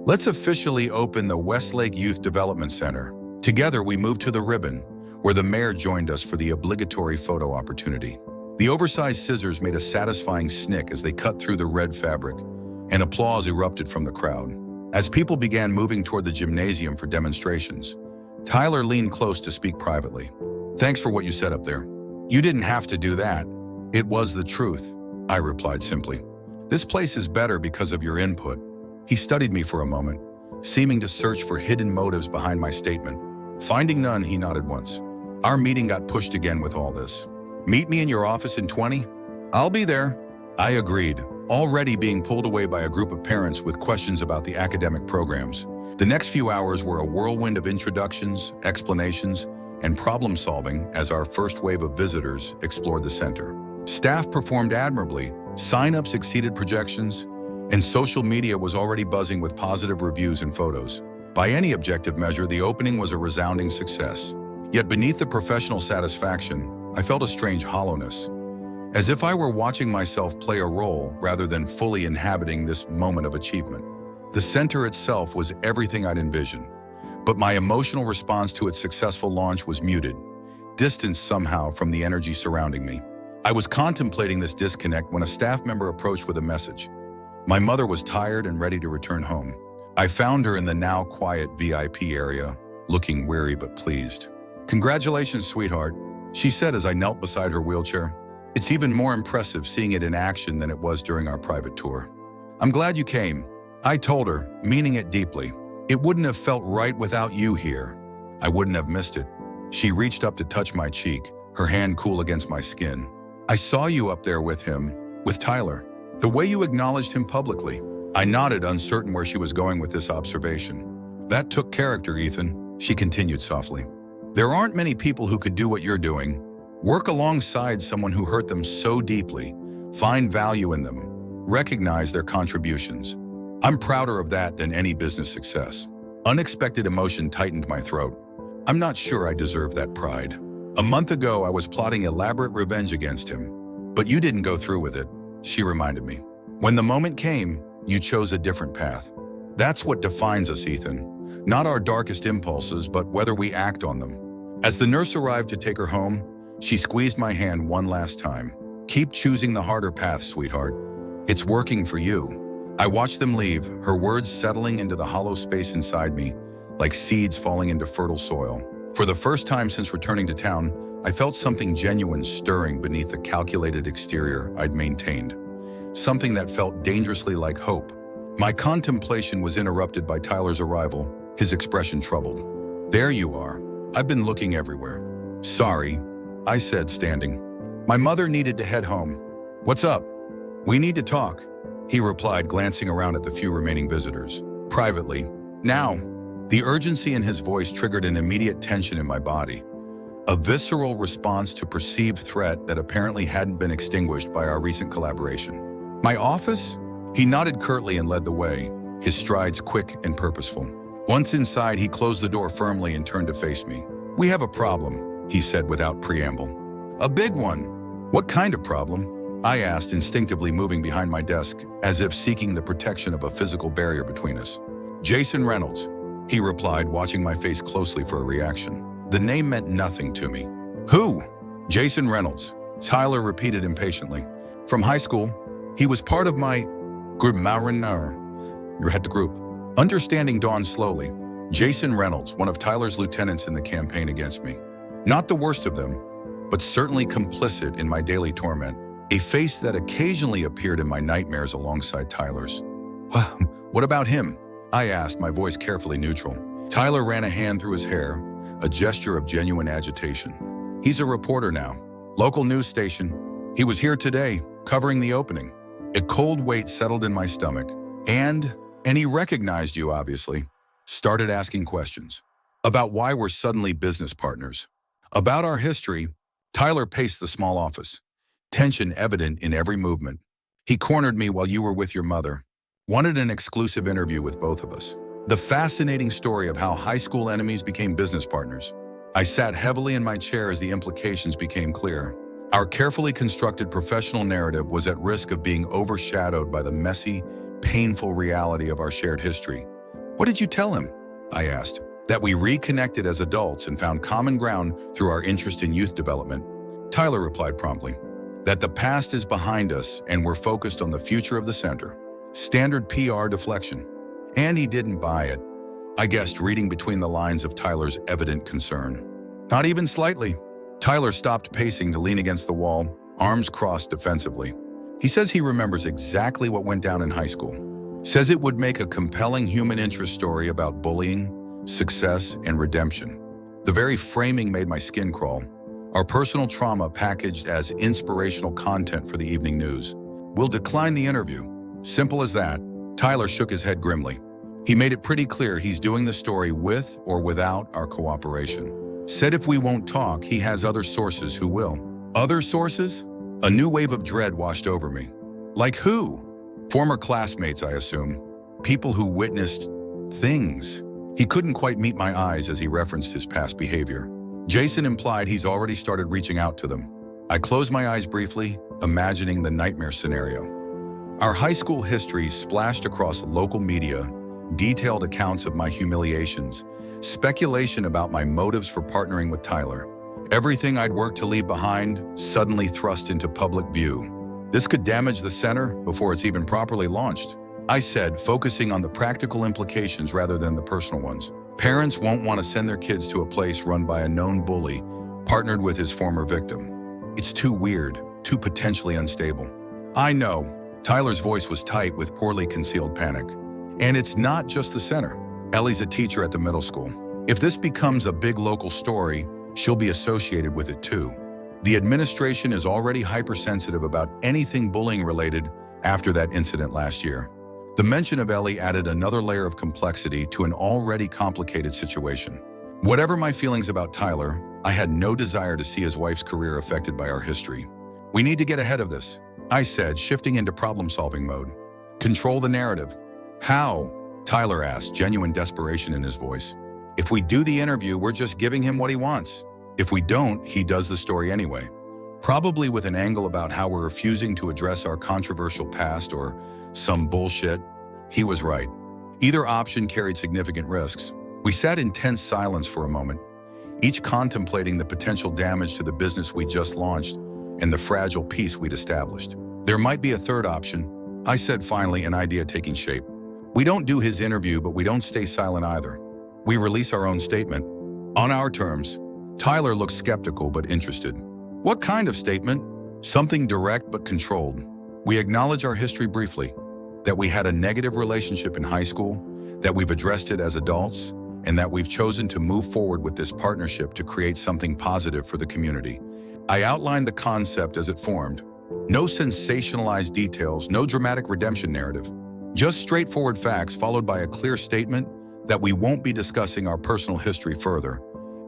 Let's officially open the Westlake Youth Development Center. Together we moved to the ribbon, where the mayor joined us for the obligatory photo opportunity. The oversized scissors made a satisfying snick as they cut through the red fabric, and applause erupted from the crowd. As people began moving toward the gymnasium for demonstrations, Tyler leaned close to speak privately. Thanks for what you said up there. You didn't have to do that. It was the truth, I replied simply. This place is better because of your input. He studied me for a moment, seeming to search for hidden motives behind my statement. Finding none, he nodded once. Our meeting got pushed again with all this. Meet me in your office in 20? I'll be there. I agreed, already being pulled away by a group of parents with questions about the academic programs. The next few hours were a whirlwind of introductions, explanations, and problem-solving as our first wave of visitors explored the center. Staff performed admirably, sign-ups exceeded projections, and social media was already buzzing with positive reviews and photos. By any objective measure, the opening was a resounding success. Yet beneath the professional satisfaction, I felt a strange hollowness, as if I were watching myself play a role rather than fully inhabiting this moment of achievement. The center itself was everything I'd envisioned, but my emotional response to its successful launch was muted, distanced somehow from the energy surrounding me. I was contemplating this disconnect when a staff member approached with a message. My mother was tired and ready to return home. I found her in the now quiet VIP area, looking weary but pleased. Congratulations, sweetheart, she said as I knelt beside her wheelchair. It's even more impressive seeing it in action than it was during our private tour. I'm glad you came, I told her, meaning it deeply. It wouldn't have felt right without you here. I wouldn't have missed it. She reached up to touch my cheek, her hand cool against my skin. I saw you up there with him, with Tyler. The way you acknowledged him publicly. I nodded, uncertain where she was going with this observation. That took character, Ethan, she continued softly. There aren't many people who could do what you're doing. Work alongside someone who hurt them so deeply, find value in them, recognize their contributions. I'm prouder of that than any business success. Unexpected emotion tightened my throat. I'm not sure I deserve that pride. A month ago, I was plotting elaborate revenge against him. But you didn't go through with it, she reminded me. When the moment came, you chose a different path. That's what defines us, Ethan. Not our darkest impulses, but whether we act on them. As the nurse arrived to take her home, she squeezed my hand one last time. Keep choosing the harder path, sweetheart. It's working for you. I watched them leave, her words settling into the hollow space inside me, like seeds falling into fertile soil. For the first time since returning to town, I felt something genuine stirring beneath the calculated exterior I'd maintained. Something that felt dangerously like hope. My contemplation was interrupted by Tyler's arrival, his expression troubled. There you are. I've been looking everywhere. Sorry, I said, standing. My mother needed to head home. What's up? We need to talk, he replied, glancing around at the few remaining visitors. Privately. Now. The urgency in his voice triggered an immediate tension in my body. A visceral response to perceived threat that apparently hadn't been extinguished by our recent collaboration. My office? He nodded curtly and led the way, his strides quick and purposeful. Once inside, he closed the door firmly and turned to face me. We have a problem, he said without preamble. A big one. What kind of problem? I asked, instinctively moving behind my desk, as if seeking the protection of a physical barrier between us. Jason Reynolds, he replied, watching my face closely for a reaction. The name meant nothing to me. Who? Jason Reynolds, Tyler repeated impatiently. From high school, he was part of my group. Your head to group. Understanding dawned slowly. Jason Reynolds, one of Tyler's lieutenants in the campaign against me. Not the worst of them, but certainly complicit in my daily torment. A face that occasionally appeared in my nightmares alongside Tyler's. Well, what about him? I asked, my voice carefully neutral. Tyler ran a hand through his hair, a gesture of genuine agitation. He's a reporter now. Local news station. He was here today, covering the opening. A cold weight settled in my stomach. And he recognized you, obviously. Started asking questions. About why we're suddenly business partners. About our history. Tyler paced the small office. Tension evident in every movement. He cornered me while you were with your mother. wanted an exclusive interview with both of us. The fascinating story of how high school enemies became business partners. I sat heavily in my chair as the implications became clear. Our carefully constructed professional narrative was at risk of being overshadowed by the messy, painful reality of our shared history. "What did you tell him?" I asked. "That we reconnected as adults and found common ground through our interest in youth development." Tyler replied promptly. "That the past is behind us and we're focused on the future of the center." Standard PR deflection. And he didn't buy it. I guessed, reading between the lines of Tyler's evident concern. Not even slightly. Tyler stopped pacing to lean against the wall, arms crossed defensively. He says he remembers exactly what went down in high school. Says it would make a compelling human interest story about bullying, success, and redemption. The very framing made my skin crawl. Our personal trauma packaged as inspirational content for the evening news. "We'll decline the interview." Simple as that. Tyler shook his head grimly. He made it pretty clear he's doing the story with or without our cooperation. Said if we won't talk, he has other sources who will. Other sources? A new wave of dread washed over me. Like who? Former classmates, I assume. People who witnessed things. He couldn't quite meet my eyes as he referenced his past behavior. Jason implied he's already started reaching out to them. I closed my eyes briefly, imagining the nightmare scenario. Our high school history splashed across local media, detailed accounts of my humiliations, speculation about my motives for partnering with Tyler. Everything I'd worked to leave behind suddenly thrust into public view. This could damage the center before it's even properly launched. I said, focusing on the practical implications rather than the personal ones. Parents won't want to send their kids to a place run by a known bully, partnered with his former victim. It's too weird, too potentially unstable. I know. Tyler's voice was tight with poorly concealed panic. And it's not just the center. Ellie's a teacher at the middle school. If this becomes a big local story, she'll be associated with it too. The administration is already hypersensitive about anything bullying related after that incident last year. The mention of Ellie added another layer of complexity to an already complicated situation. Whatever my feelings about Tyler, I had no desire to see his wife's career affected by our history. "We need to get ahead of this," I said, shifting into problem-solving mode. "Control the narrative." "How?" Tyler asked, genuine desperation in his voice. "If we do the interview, we're just giving him what he wants. If we don't, he does the story anyway. Probably with an angle about how we're refusing to address our controversial past or some bullshit." He was right. Either option carried significant risks. We sat in tense silence for a moment, each contemplating the potential damage to the business we just launched and the fragile peace we'd established. "There might be a third option," I said finally, an idea taking shape. "We don't do his interview, but we don't stay silent either. We release our own statement. On our terms." Tyler looked skeptical but interested. "What kind of statement?" "Something direct but controlled. We acknowledge our history briefly, that we had a negative relationship in high school, that we've addressed it as adults, and that we've chosen to move forward with this partnership to create something positive for the community." I outlined the concept as it formed. No sensationalized details, no dramatic redemption narrative. Just straightforward facts followed by a clear statement that we won't be discussing our personal history further,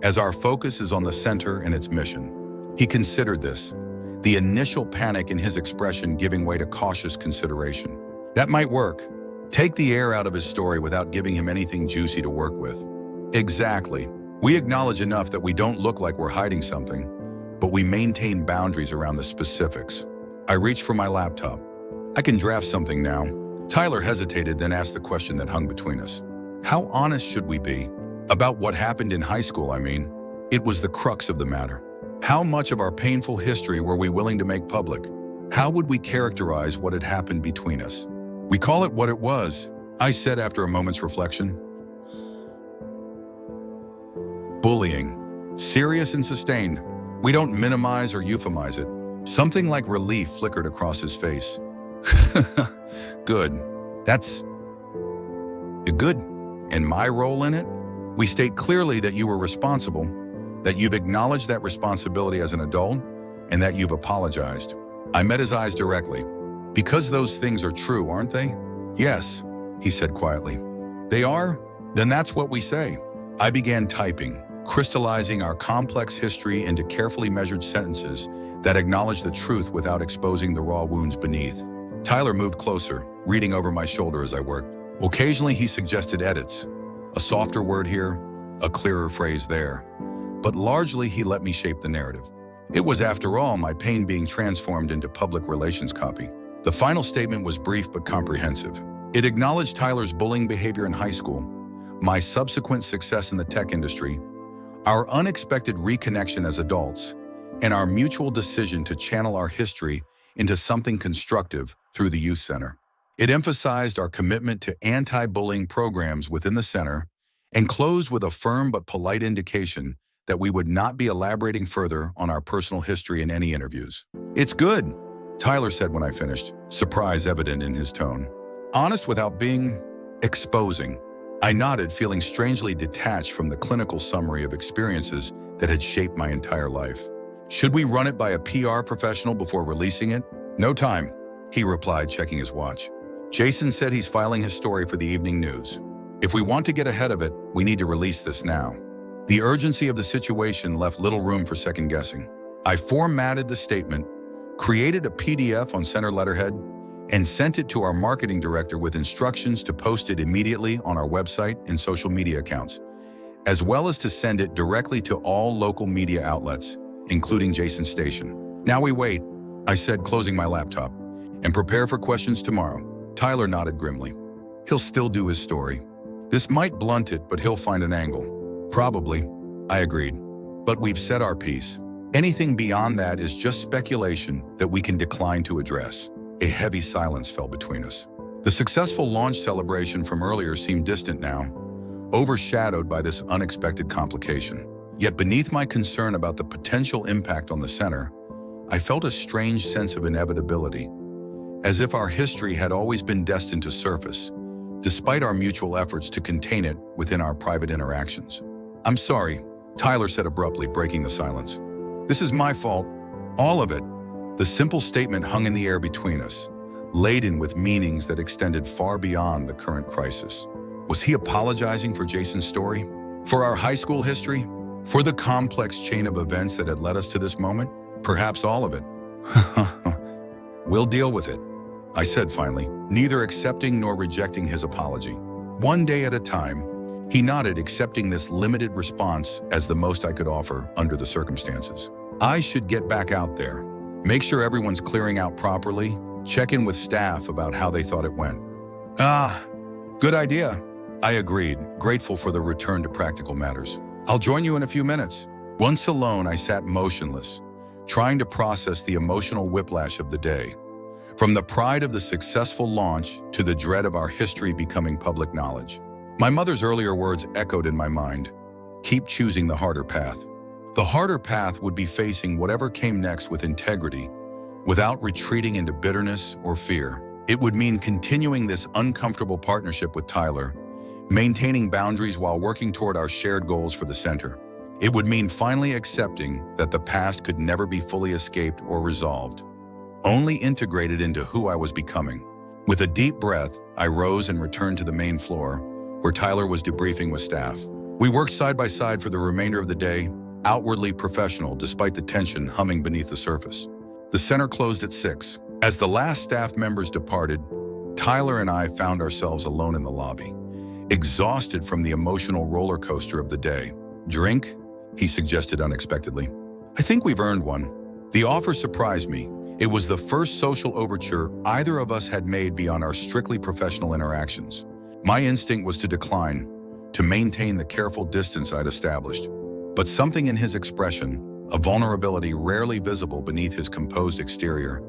as our focus is on the center and its mission. He considered this, the initial panic in his expression giving way to cautious consideration. "That might work. Take the air out of his story without giving him anything juicy to work with." "Exactly. We acknowledge enough that we don't look like we're hiding something, but we maintain boundaries around the specifics." I reached for my laptop. "I can draft something now." Tyler hesitated, then asked the question that hung between us. "How honest should we be? About what happened in high school, I mean." It was the crux of the matter. How much of our painful history were we willing to make public? How would we characterize what had happened between us? "We call it what it was," I said after a moment's reflection. "Bullying. Serious and sustained. We don't minimize or euphemize it." Something like relief flickered across his face. "Good. That's good. And my role in it? We state clearly that you were responsible, that you've acknowledged that responsibility as an adult, and that you've apologized." I met his eyes directly. "Because those things are true, aren't they?" "Yes," he said quietly. "They are? Then that's what we say." I began typing, crystallizing our complex history into carefully measured sentences that acknowledged the truth without exposing the raw wounds beneath. Tyler moved closer, reading over my shoulder as I worked. Occasionally, he suggested edits, a softer word here, a clearer phrase there. But largely, he let me shape the narrative. It was, after all, my pain being transformed into public relations copy. The final statement was brief but comprehensive. It acknowledged Tyler's bullying behavior in high school, my subsequent success in the tech industry, our unexpected reconnection as adults, and our mutual decision to channel our history into something constructive through the youth center. It emphasized our commitment to anti-bullying programs within the center and closed with a firm but polite indication that we would not be elaborating further on our personal history in any interviews. "It's good," Tyler said when I finished, surprise evident in his tone. Honest without being exposing. I nodded, feeling strangely detached from the clinical summary of experiences that had shaped my entire life. "Should we run it by a PR professional before releasing it?" "No time," he replied, checking his watch. "Jason said he's filing his story for the evening news. If we want to get ahead of it, we need to release this now." The urgency of the situation left little room for second guessing. I formatted the statement, created a PDF on center letterhead, and sent it to our marketing director with instructions to post it immediately on our website and social media accounts, as well as to send it directly to all local media outlets, including Jason's station. "Now we wait," I said, closing my laptop, "and prepare for questions tomorrow." Tyler nodded grimly. "He'll still do his story. This might blunt it, but he'll find an angle." "Probably," I agreed. "But we've said our piece. Anything beyond that is just speculation that we can decline to address." A heavy silence fell between us. The successful launch celebration from earlier seemed distant now, overshadowed by this unexpected complication. Yet beneath my concern about the potential impact on the center, I felt a strange sense of inevitability, as if our history had always been destined to surface, despite our mutual efforts to contain it within our private interactions. "I'm sorry," Tyler said abruptly, breaking the silence. "This is my fault. All of it." The simple statement hung in the air between us, laden with meanings that extended far beyond the current crisis. Was he apologizing for Jason's story? For our high school history? For the complex chain of events that had led us to this moment? Perhaps all of it. "We'll deal with it," I said finally, neither accepting nor rejecting his apology. "One day at a time." He nodded, accepting this limited response as the most I could offer under the circumstances. "I should get back out there. Make sure everyone's clearing out properly. Check in with staff about how they thought it went." Good idea," I agreed, grateful for the return to practical matters. "I'll join you in a few minutes." Once alone, I sat motionless, trying to process the emotional whiplash of the day. From the pride of the successful launch to the dread of our history becoming public knowledge. My mother's earlier words echoed in my mind. Keep choosing the harder path. The harder path would be facing whatever came next with integrity, without retreating into bitterness or fear. It would mean continuing this uncomfortable partnership with Tyler, maintaining boundaries while working toward our shared goals for the center. It would mean finally accepting that the past could never be fully escaped or resolved, only integrated into who I was becoming. With a deep breath, I rose and returned to the main floor, where Tyler was debriefing with staff. We worked side by side for the remainder of the day, outwardly professional despite the tension humming beneath the surface. The center closed at 6. As the last staff members departed, Tyler and I found ourselves alone in the lobby, exhausted from the emotional roller coaster of the day. "Drink?" he suggested unexpectedly. "I think we've earned one." The offer surprised me. It was the first social overture either of us had made beyond our strictly professional interactions. My instinct was to decline, to maintain the careful distance I'd established. But something in his expression, a vulnerability rarely visible beneath his composed exterior,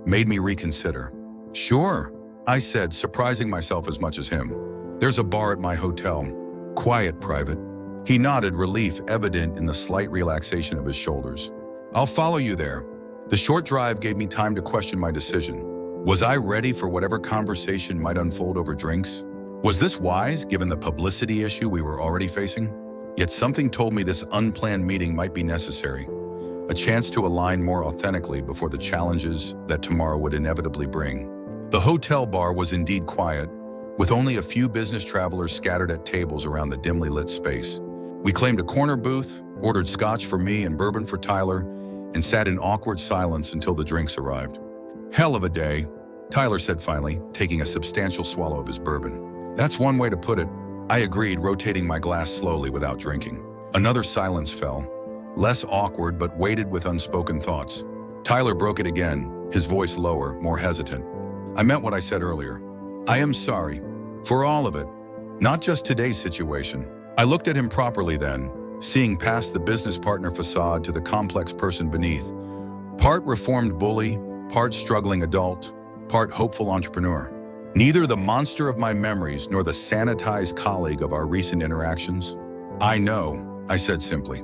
made me reconsider. "Sure," I said, surprising myself as much as him. "There's a bar at my hotel. Quiet, private." He nodded, relief evident in the slight relaxation of his shoulders. "I'll follow you there." The short drive gave me time to question my decision. Was I ready for whatever conversation might unfold over drinks? Was this wise, given the publicity issue we were already facing? Yet something told me this unplanned meeting might be necessary, a chance to align more authentically before the challenges that tomorrow would inevitably bring. The hotel bar was indeed quiet, with only a few business travelers scattered at tables around the dimly lit space. We claimed a corner booth, ordered scotch for me and bourbon for Tyler, and sat in awkward silence until the drinks arrived. Hell of a day, Tyler said finally, taking a substantial swallow of his bourbon. That's one way to put it. I agreed, rotating my glass slowly without drinking. Another silence fell, less awkward but weighted with unspoken thoughts. Tyler broke it again, his voice lower, more hesitant. I meant what I said earlier. I am sorry. For all of it. Not just today's situation. I looked at him properly then, seeing past the business partner facade to the complex person beneath. Part reformed bully, part struggling adult, part hopeful entrepreneur. Neither the monster of my memories nor the sanitized colleague of our recent interactions. I know, I said simply.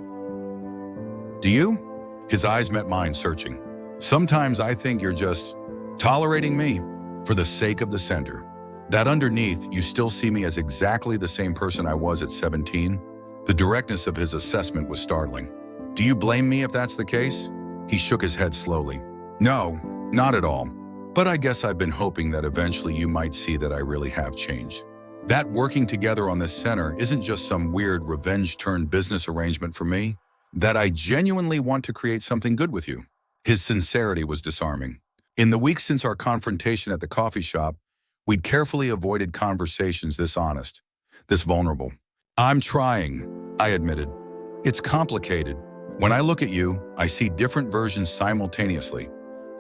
Do you? His eyes met mine, searching. Sometimes I think you're just tolerating me for the sake of the sender. That underneath, you still see me as exactly the same person I was at 17? The directness of his assessment was startling. Do you blame me if that's the case? He shook his head slowly. No, not at all. But I guess I've been hoping that eventually you might see that I really have changed. That working together on this center isn't just some weird revenge-turned-business arrangement for me. That I genuinely want to create something good with you. His sincerity was disarming. In the weeks since our confrontation at the coffee shop, we'd carefully avoided conversations this honest, this vulnerable. I'm trying, I admitted. It's complicated. When I look at you, I see different versions simultaneously.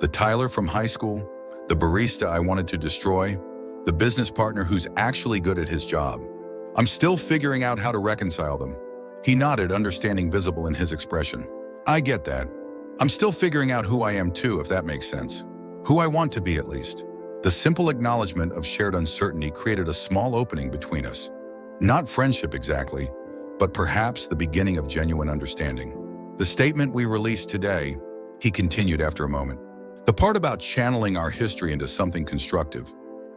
The Tyler from high school, the barista I wanted to destroy, the business partner who's actually good at his job. I'm still figuring out how to reconcile them. He nodded, understanding visible in his expression. I get that. I'm still figuring out who I am too, if that makes sense. Who I want to be, at least. The simple acknowledgement of shared uncertainty created a small opening between us. Not friendship exactly, but perhaps the beginning of genuine understanding. The statement we released today, he continued after a moment. The part about channeling our history into something constructive.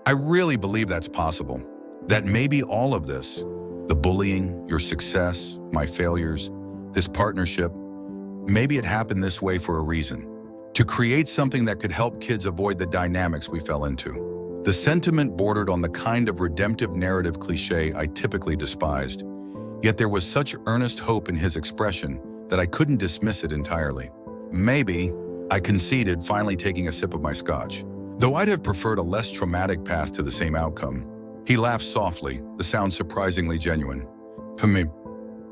I really believe that's possible. That maybe all of this, the bullying, your success, my failures, this partnership, maybe it happened this way for a reason. To create something that could help kids avoid the dynamics we fell into. The sentiment bordered on the kind of redemptive narrative cliché I typically despised. Yet there was such earnest hope in his expression that I couldn't dismiss it entirely. Maybe, I conceded, finally taking a sip of my scotch. Though I'd have preferred a less traumatic path to the same outcome. He laughed softly, the sound surprisingly genuine.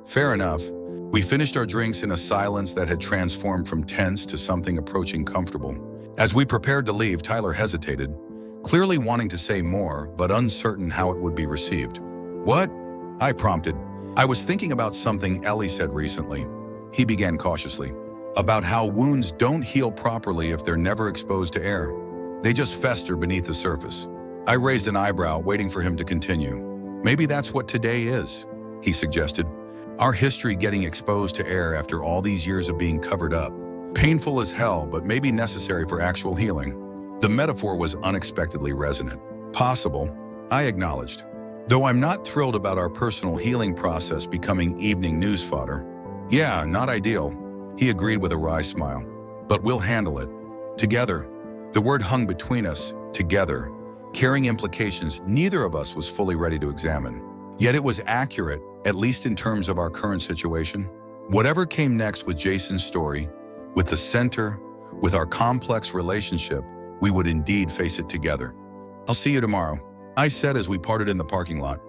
Fair enough. We finished our drinks in a silence that had transformed from tense to something approaching comfortable. As we prepared to leave, Tyler hesitated, clearly wanting to say more, but uncertain how it would be received. What? I prompted. I was thinking about something Ellie said recently. He began cautiously. About how wounds don't heal properly if they're never exposed to air. They just fester beneath the surface. I raised an eyebrow, waiting for him to continue. Maybe that's what today is, he suggested. Our history getting exposed to air after all these years of being covered up. Painful as hell, but maybe necessary for actual healing. The metaphor was unexpectedly resonant. Possible, I acknowledged. Though I'm not thrilled about our personal healing process becoming evening news fodder. Yeah, not ideal, he agreed with a wry smile. But we'll handle it. Together. The word hung between us, together, carrying implications neither of us was fully ready to examine. Yet it was accurate, at least in terms of our current situation. Whatever came next with Jason's story, with the center, with our complex relationship, we would indeed face it together. I'll see you tomorrow, I said as we parted in the parking lot.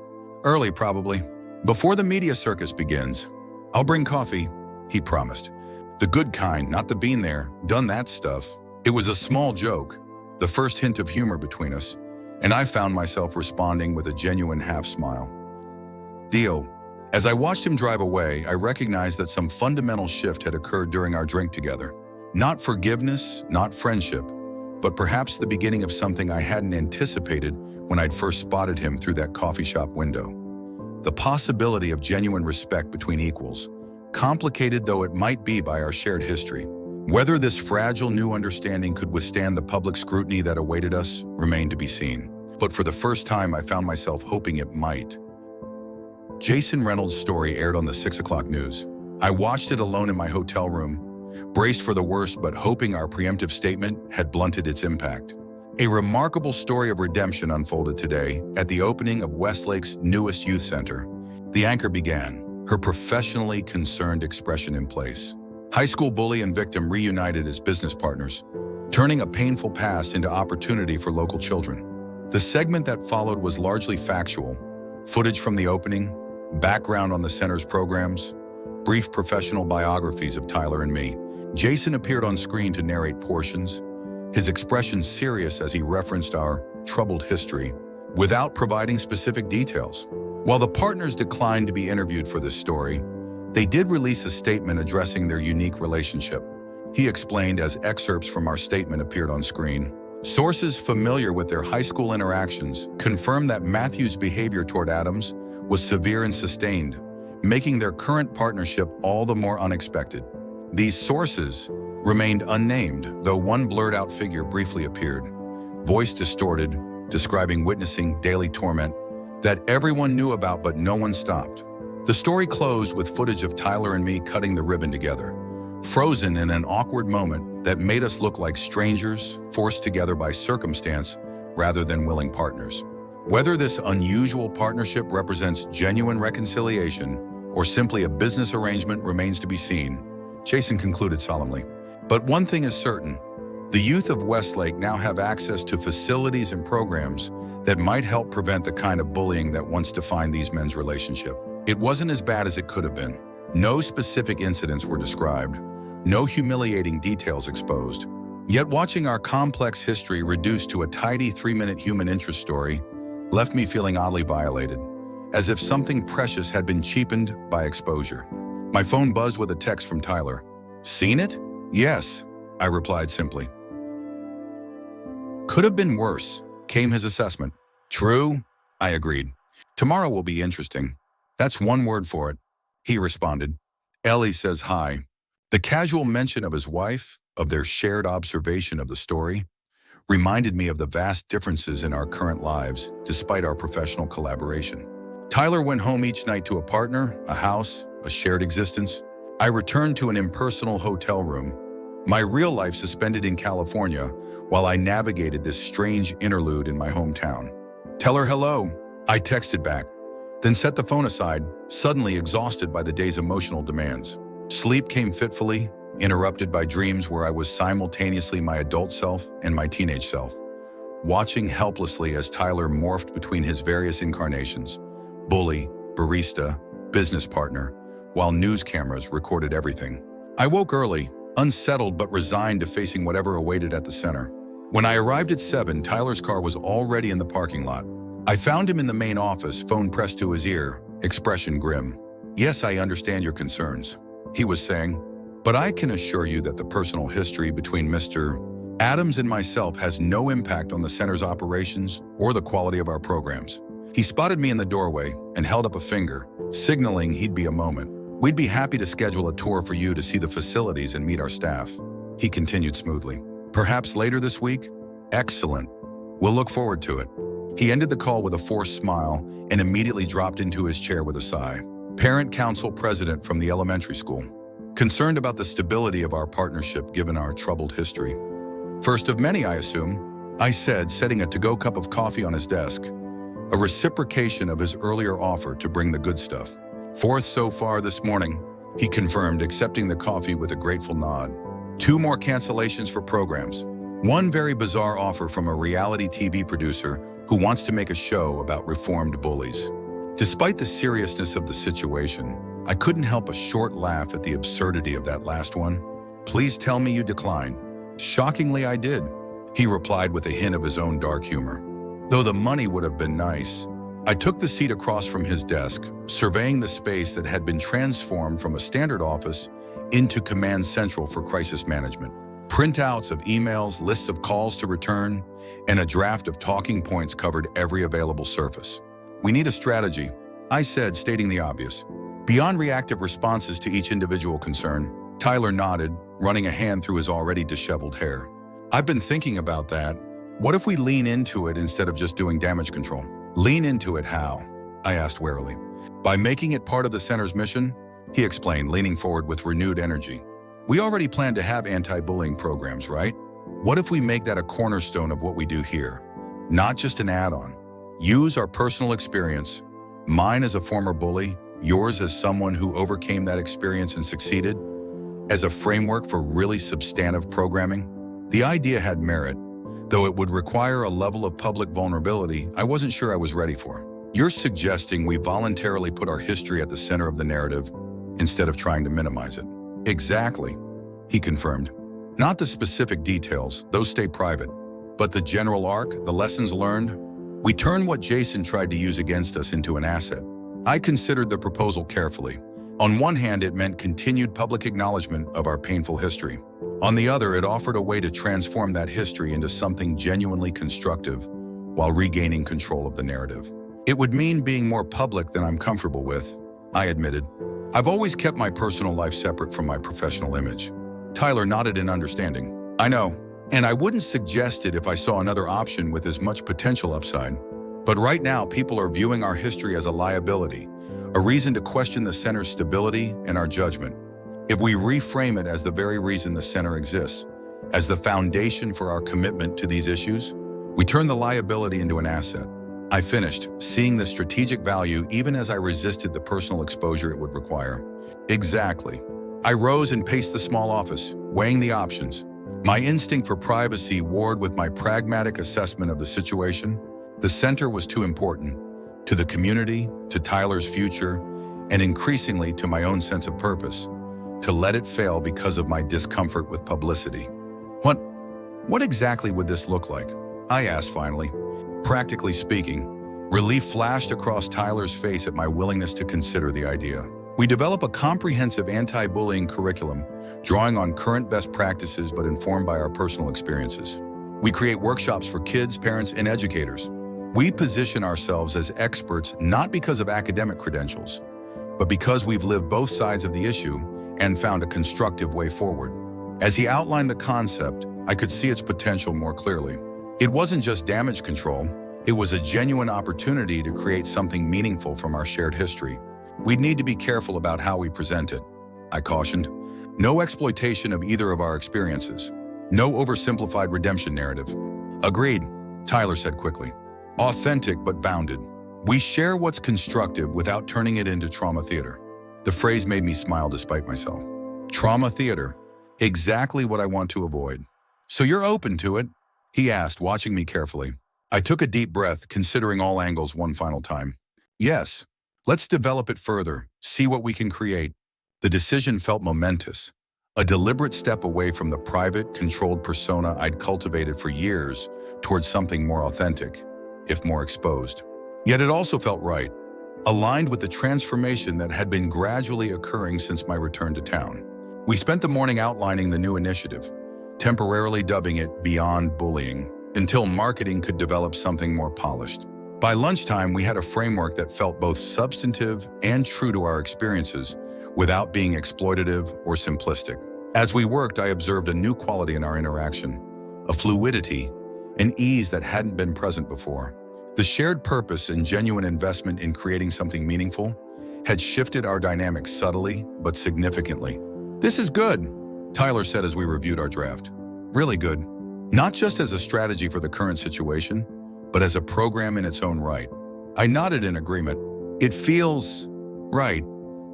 Early, probably. Before the media circus begins. I'll bring coffee, he promised. The good kind, not the been there, done that stuff. It was a small joke, the first hint of humor between us, and I found myself responding with a genuine half-smile. Deal. As I watched him drive away, I recognized that some fundamental shift had occurred during our drink together. Not forgiveness, not friendship, but perhaps the beginning of something I hadn't anticipated when I'd first spotted him through that coffee shop window. The possibility of genuine respect between equals, complicated though it might be by our shared history. Whether this fragile new understanding could withstand the public scrutiny that awaited us remained to be seen. But for the first time, I found myself hoping it might. Jason Reynolds' story aired on the 6 o'clock news. I watched it alone in my hotel room, braced for the worst but hoping our preemptive statement had blunted its impact. A remarkable story of redemption unfolded today at the opening of Westlake's newest youth center. The anchor began, her professionally concerned expression in place. High school bully and victim reunited as business partners. turning a painful past into opportunity for local children. The segment that followed was largely factual: footage from the opening, background on the center's programs, brief professional biographies of Tyler and me. Jason appeared on screen to narrate portions, his expression serious as he referenced our troubled history, without providing specific details. While the partners declined to be interviewed for this story, they did release a statement addressing their unique relationship. He explained as excerpts from our statement appeared on screen. Sources familiar with their high school interactions confirmed that Matthew's behavior toward Adams was severe and sustained, making their current partnership all the more unexpected. These sources remained unnamed, though one blurred-out figure briefly appeared, voice distorted, describing witnessing daily torment that everyone knew about but no one stopped. The story closed with footage of Tyler and me cutting the ribbon together, frozen in an awkward moment that made us look like strangers forced together by circumstance rather than willing partners. Whether this unusual partnership represents genuine reconciliation or simply a business arrangement remains to be seen, Jason concluded solemnly. But one thing is certain: the youth of Westlake now have access to facilities and programs that might help prevent the kind of bullying that once defined these men's relationship. It wasn't as bad as it could have been. No specific incidents were described, no humiliating details exposed. Yet watching our complex history reduced to a tidy 3-minute human interest story left me feeling oddly violated, as if something precious had been cheapened by exposure. My phone buzzed with a text from Tyler. "Seen it?" "Yes," I replied simply. "Could have been worse," came his assessment. "True," I agreed. "Tomorrow will be interesting. That's one word for it," he responded. "Ellie says hi." The casual mention of his wife, of their shared observation of the story, reminded me of the vast differences in our current lives, despite our professional collaboration. Tyler went home each night to a partner, a house, a shared existence. I returned to an impersonal hotel room, my real life suspended in California while I navigated this strange interlude in my hometown. "Tell her hello," I texted back, then set the phone aside, suddenly exhausted by the day's emotional demands. Sleep came fitfully, interrupted by dreams where I was simultaneously my adult self and my teenage self, watching helplessly as Tyler morphed between his various incarnations: bully, barista, business partner, while news cameras recorded everything. I woke early, unsettled but resigned to facing whatever awaited at the center. When I arrived at 7, Tyler's car was already in the parking lot. I found him in the main office, phone pressed to his ear, expression grim. "Yes, I understand your concerns," he was saying, "but I can assure you that the personal history between Mr. Adams and myself has no impact on the center's operations or the quality of our programs." He spotted me in the doorway and held up a finger, signaling he'd be a moment. "We'd be happy to schedule a tour for you to see the facilities and meet our staff," he continued smoothly. "Perhaps later this week?" "Excellent. We'll look forward to it." He ended the call with a forced smile and immediately dropped into his chair with a sigh. Parent council president from the elementary school. Concerned about the stability of our partnership given our troubled history. "First of many, I assume," I said, setting a to-go cup of coffee on his desk, a reciprocation of his earlier offer to bring the good stuff. "Fourth so far this morning," he confirmed, accepting the coffee with a grateful nod. 2 more cancellations for programs. One very bizarre offer from a reality TV producer who wants to make a show about reformed bullies. Despite the seriousness of the situation, I couldn't help a short laugh at the absurdity of that last one. "Please tell me you declined." "Shockingly, I did," he replied with a hint of his own dark humor. "Though the money would have been nice." I took the seat across from his desk, surveying the space that had been transformed from a standard office into command central for crisis management. Printouts of emails, lists of calls to return, and a draft of talking points covered every available surface. "We need a strategy," I said, stating the obvious. "Beyond reactive responses to each individual concern." Tyler nodded, running a hand through his already disheveled hair. "I've been thinking about that. What if we lean into it instead of just doing damage control?" "Lean into it how?" I asked warily. "By making it part of the center's mission," he explained, leaning forward with renewed energy. "We already plan to have anti-bullying programs, right? What if we make that a cornerstone of what we do here? Not just an add-on. Use our personal experience, mine as a former bully, yours as someone who overcame that experience and succeeded, as a framework for really substantive programming." The idea had merit, though it would require a level of public vulnerability I wasn't sure I was ready for. You're suggesting we voluntarily put our history at the center of the narrative instead of trying to minimize it. Exactly, he confirmed. Not the specific details, those stay private, but the general arc, the lessons learned. We turn what Jason tried to use against us into an asset. I considered the proposal carefully. On one hand, it meant continued public acknowledgement of our painful history. On the other, it offered a way to transform that history into something genuinely constructive while regaining control of the narrative. It would mean being more public than I'm comfortable with, I admitted. I've always kept my personal life separate from my professional image. Tyler nodded in understanding. I know, and I wouldn't suggest it if I saw another option with as much potential upside. But right now, people are viewing our history as a liability, a reason to question the center's stability and our judgment. If we reframe it as the very reason the center exists, as the foundation for our commitment to these issues, we turn the liability into an asset. I finished, seeing the strategic value even as I resisted the personal exposure it would require. Exactly. I rose and paced the small office, weighing the options. My instinct for privacy warred with my pragmatic assessment of the situation. The center was too important, to the community, to Tyler's future, and increasingly to my own sense of purpose, to let it fail because of my discomfort with publicity. What exactly would this look like? I asked finally. Practically speaking, relief flashed across Tyler's face at my willingness to consider the idea. We develop a comprehensive anti-bullying curriculum, drawing on current best practices but informed by our personal experiences. We create workshops for kids, parents, and educators. We position ourselves as experts not because of academic credentials, but because we've lived both sides of the issue and found a constructive way forward. As he outlined the concept, I could see its potential more clearly. It wasn't just damage control, it was a genuine opportunity to create something meaningful from our shared history. We'd need to be careful about how we present it, I cautioned. No exploitation of either of our experiences. No oversimplified redemption narrative. Agreed, Tyler said quickly. Authentic but bounded. We share what's constructive without turning it into trauma theater. The phrase made me smile despite myself. Trauma theater. Exactly what I want to avoid. So you're open to it? He asked, watching me carefully. I took a deep breath, considering all angles one final time. Yes, let's develop it further, see what we can create. The decision felt momentous, a deliberate step away from the private, controlled persona I'd cultivated for years towards something more authentic, if more exposed. Yet it also felt right, aligned with the transformation that had been gradually occurring since my return to town. We spent the morning outlining the new initiative, temporarily dubbing it Beyond Bullying, until marketing could develop something more polished. By lunchtime, we had a framework that felt both substantive and true to our experiences without being exploitative or simplistic. As we worked, I observed a new quality in our interaction, a fluidity, an ease that hadn't been present before. The shared purpose and genuine investment in creating something meaningful had shifted our dynamics subtly but significantly. This is good, Tyler said as we reviewed our draft. Really good. Not just as a strategy for the current situation, but as a program in its own right. I nodded in agreement. It feels right,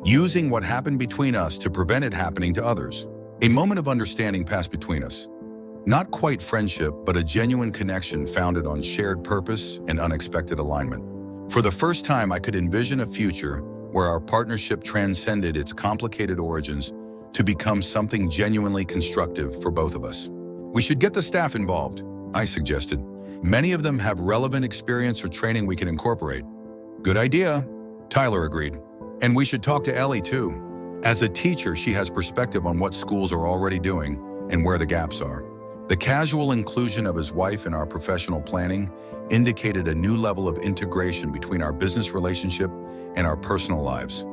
using what happened between us to prevent it happening to others. A moment of understanding passed between us. Not quite friendship, but a genuine connection founded on shared purpose and unexpected alignment. For the first time, I could envision a future where our partnership transcended its complicated origins to become something genuinely constructive for both of us. We should get the staff involved, I suggested. Many of them have relevant experience or training we can incorporate. Good idea, Tyler agreed. And we should talk to Ellie too. As a teacher, she has perspective on what schools are already doing and where the gaps are. The casual inclusion of his wife in our professional planning indicated a new level of integration between our business relationship and our personal lives,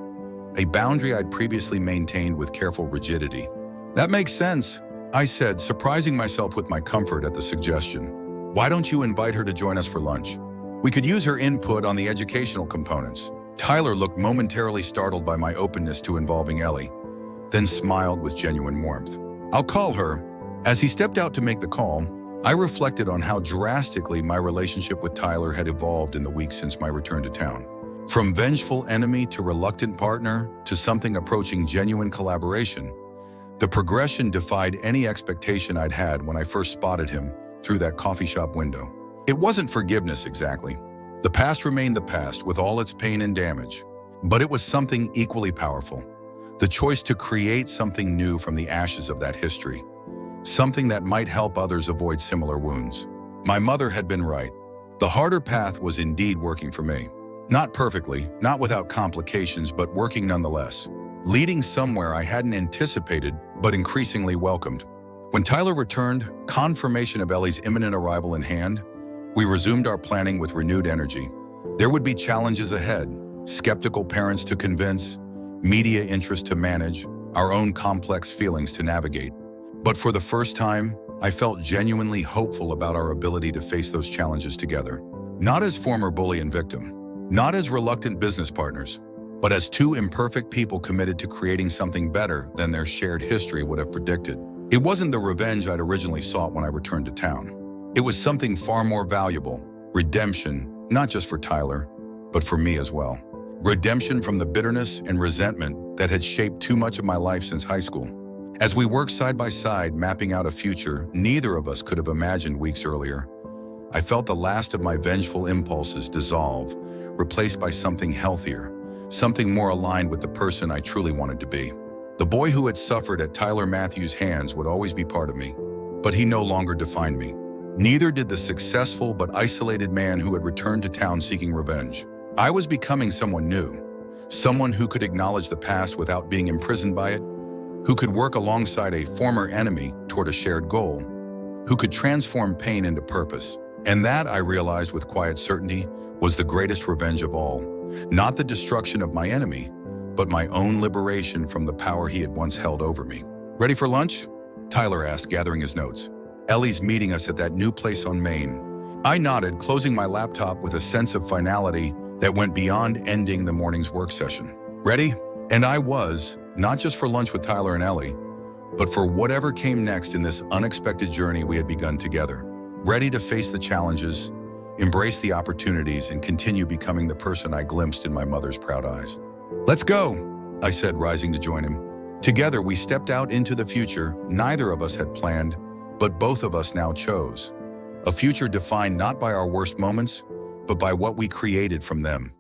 a boundary I'd previously maintained with careful rigidity. That makes sense, I said, surprising myself with my comfort at the suggestion. Why don't you invite her to join us for lunch? We could use her input on the educational components. Tyler looked momentarily startled by my openness to involving Ellie, then smiled with genuine warmth. I'll call her. As he stepped out to make the call, I reflected on how drastically my relationship with Tyler had evolved in the weeks since my return to town. From vengeful enemy to reluctant partner to something approaching genuine collaboration, The progression defied any expectation I'd had when I first spotted him through that coffee shop window. It wasn't forgiveness exactly. The past remained the past with all its pain and damage. But it was something equally powerful. The choice to create something new from the ashes of that history. Something that might help others avoid similar wounds. My mother had been right. The harder path was indeed working for me. Not perfectly, not without complications, but working nonetheless. Leading somewhere I hadn't anticipated, but increasingly welcomed. When Tyler returned, confirmation of Ellie's imminent arrival in hand, we resumed our planning with renewed energy. There would be challenges ahead, skeptical parents to convince, media interest to manage, our own complex feelings to navigate. But for the first time, I felt genuinely hopeful about our ability to face those challenges together. Not as former bully and victim, not as reluctant business partners, but as two imperfect people committed to creating something better than their shared history would have predicted. It wasn't the revenge I'd originally sought when I returned to town. It was something far more valuable, redemption, not just for Tyler, but for me as well. Redemption from the bitterness and resentment that had shaped too much of my life since high school. As we worked side by side, mapping out a future neither of us could have imagined weeks earlier, I felt the last of my vengeful impulses dissolve, replaced by something healthier, something more aligned with the person I truly wanted to be. The boy who had suffered at Tyler Matthews' hands would always be part of me, but he no longer defined me. Neither did the successful but isolated man who had returned to town seeking revenge. I was becoming someone new, someone who could acknowledge the past without being imprisoned by it, who could work alongside a former enemy toward a shared goal, who could transform pain into purpose. And that, I realized with quiet certainty, was the greatest revenge of all. Not the destruction of my enemy, but my own liberation from the power he had once held over me. "Ready for lunch?" Tyler asked, gathering his notes. "Ellie's meeting us at that new place on Main." I nodded, closing my laptop with a sense of finality that went beyond ending the morning's work session. Ready? And I was, not just for lunch with Tyler and Ellie, but for whatever came next in this unexpected journey we had begun together. Ready to face the challenges, embrace the opportunities, and continue becoming the person I glimpsed in my mother's proud eyes. "Let's go," I said, rising to join him. Together, we stepped out into the future neither of us had planned, but both of us now chose. A future defined not by our worst moments, but by what we created from them.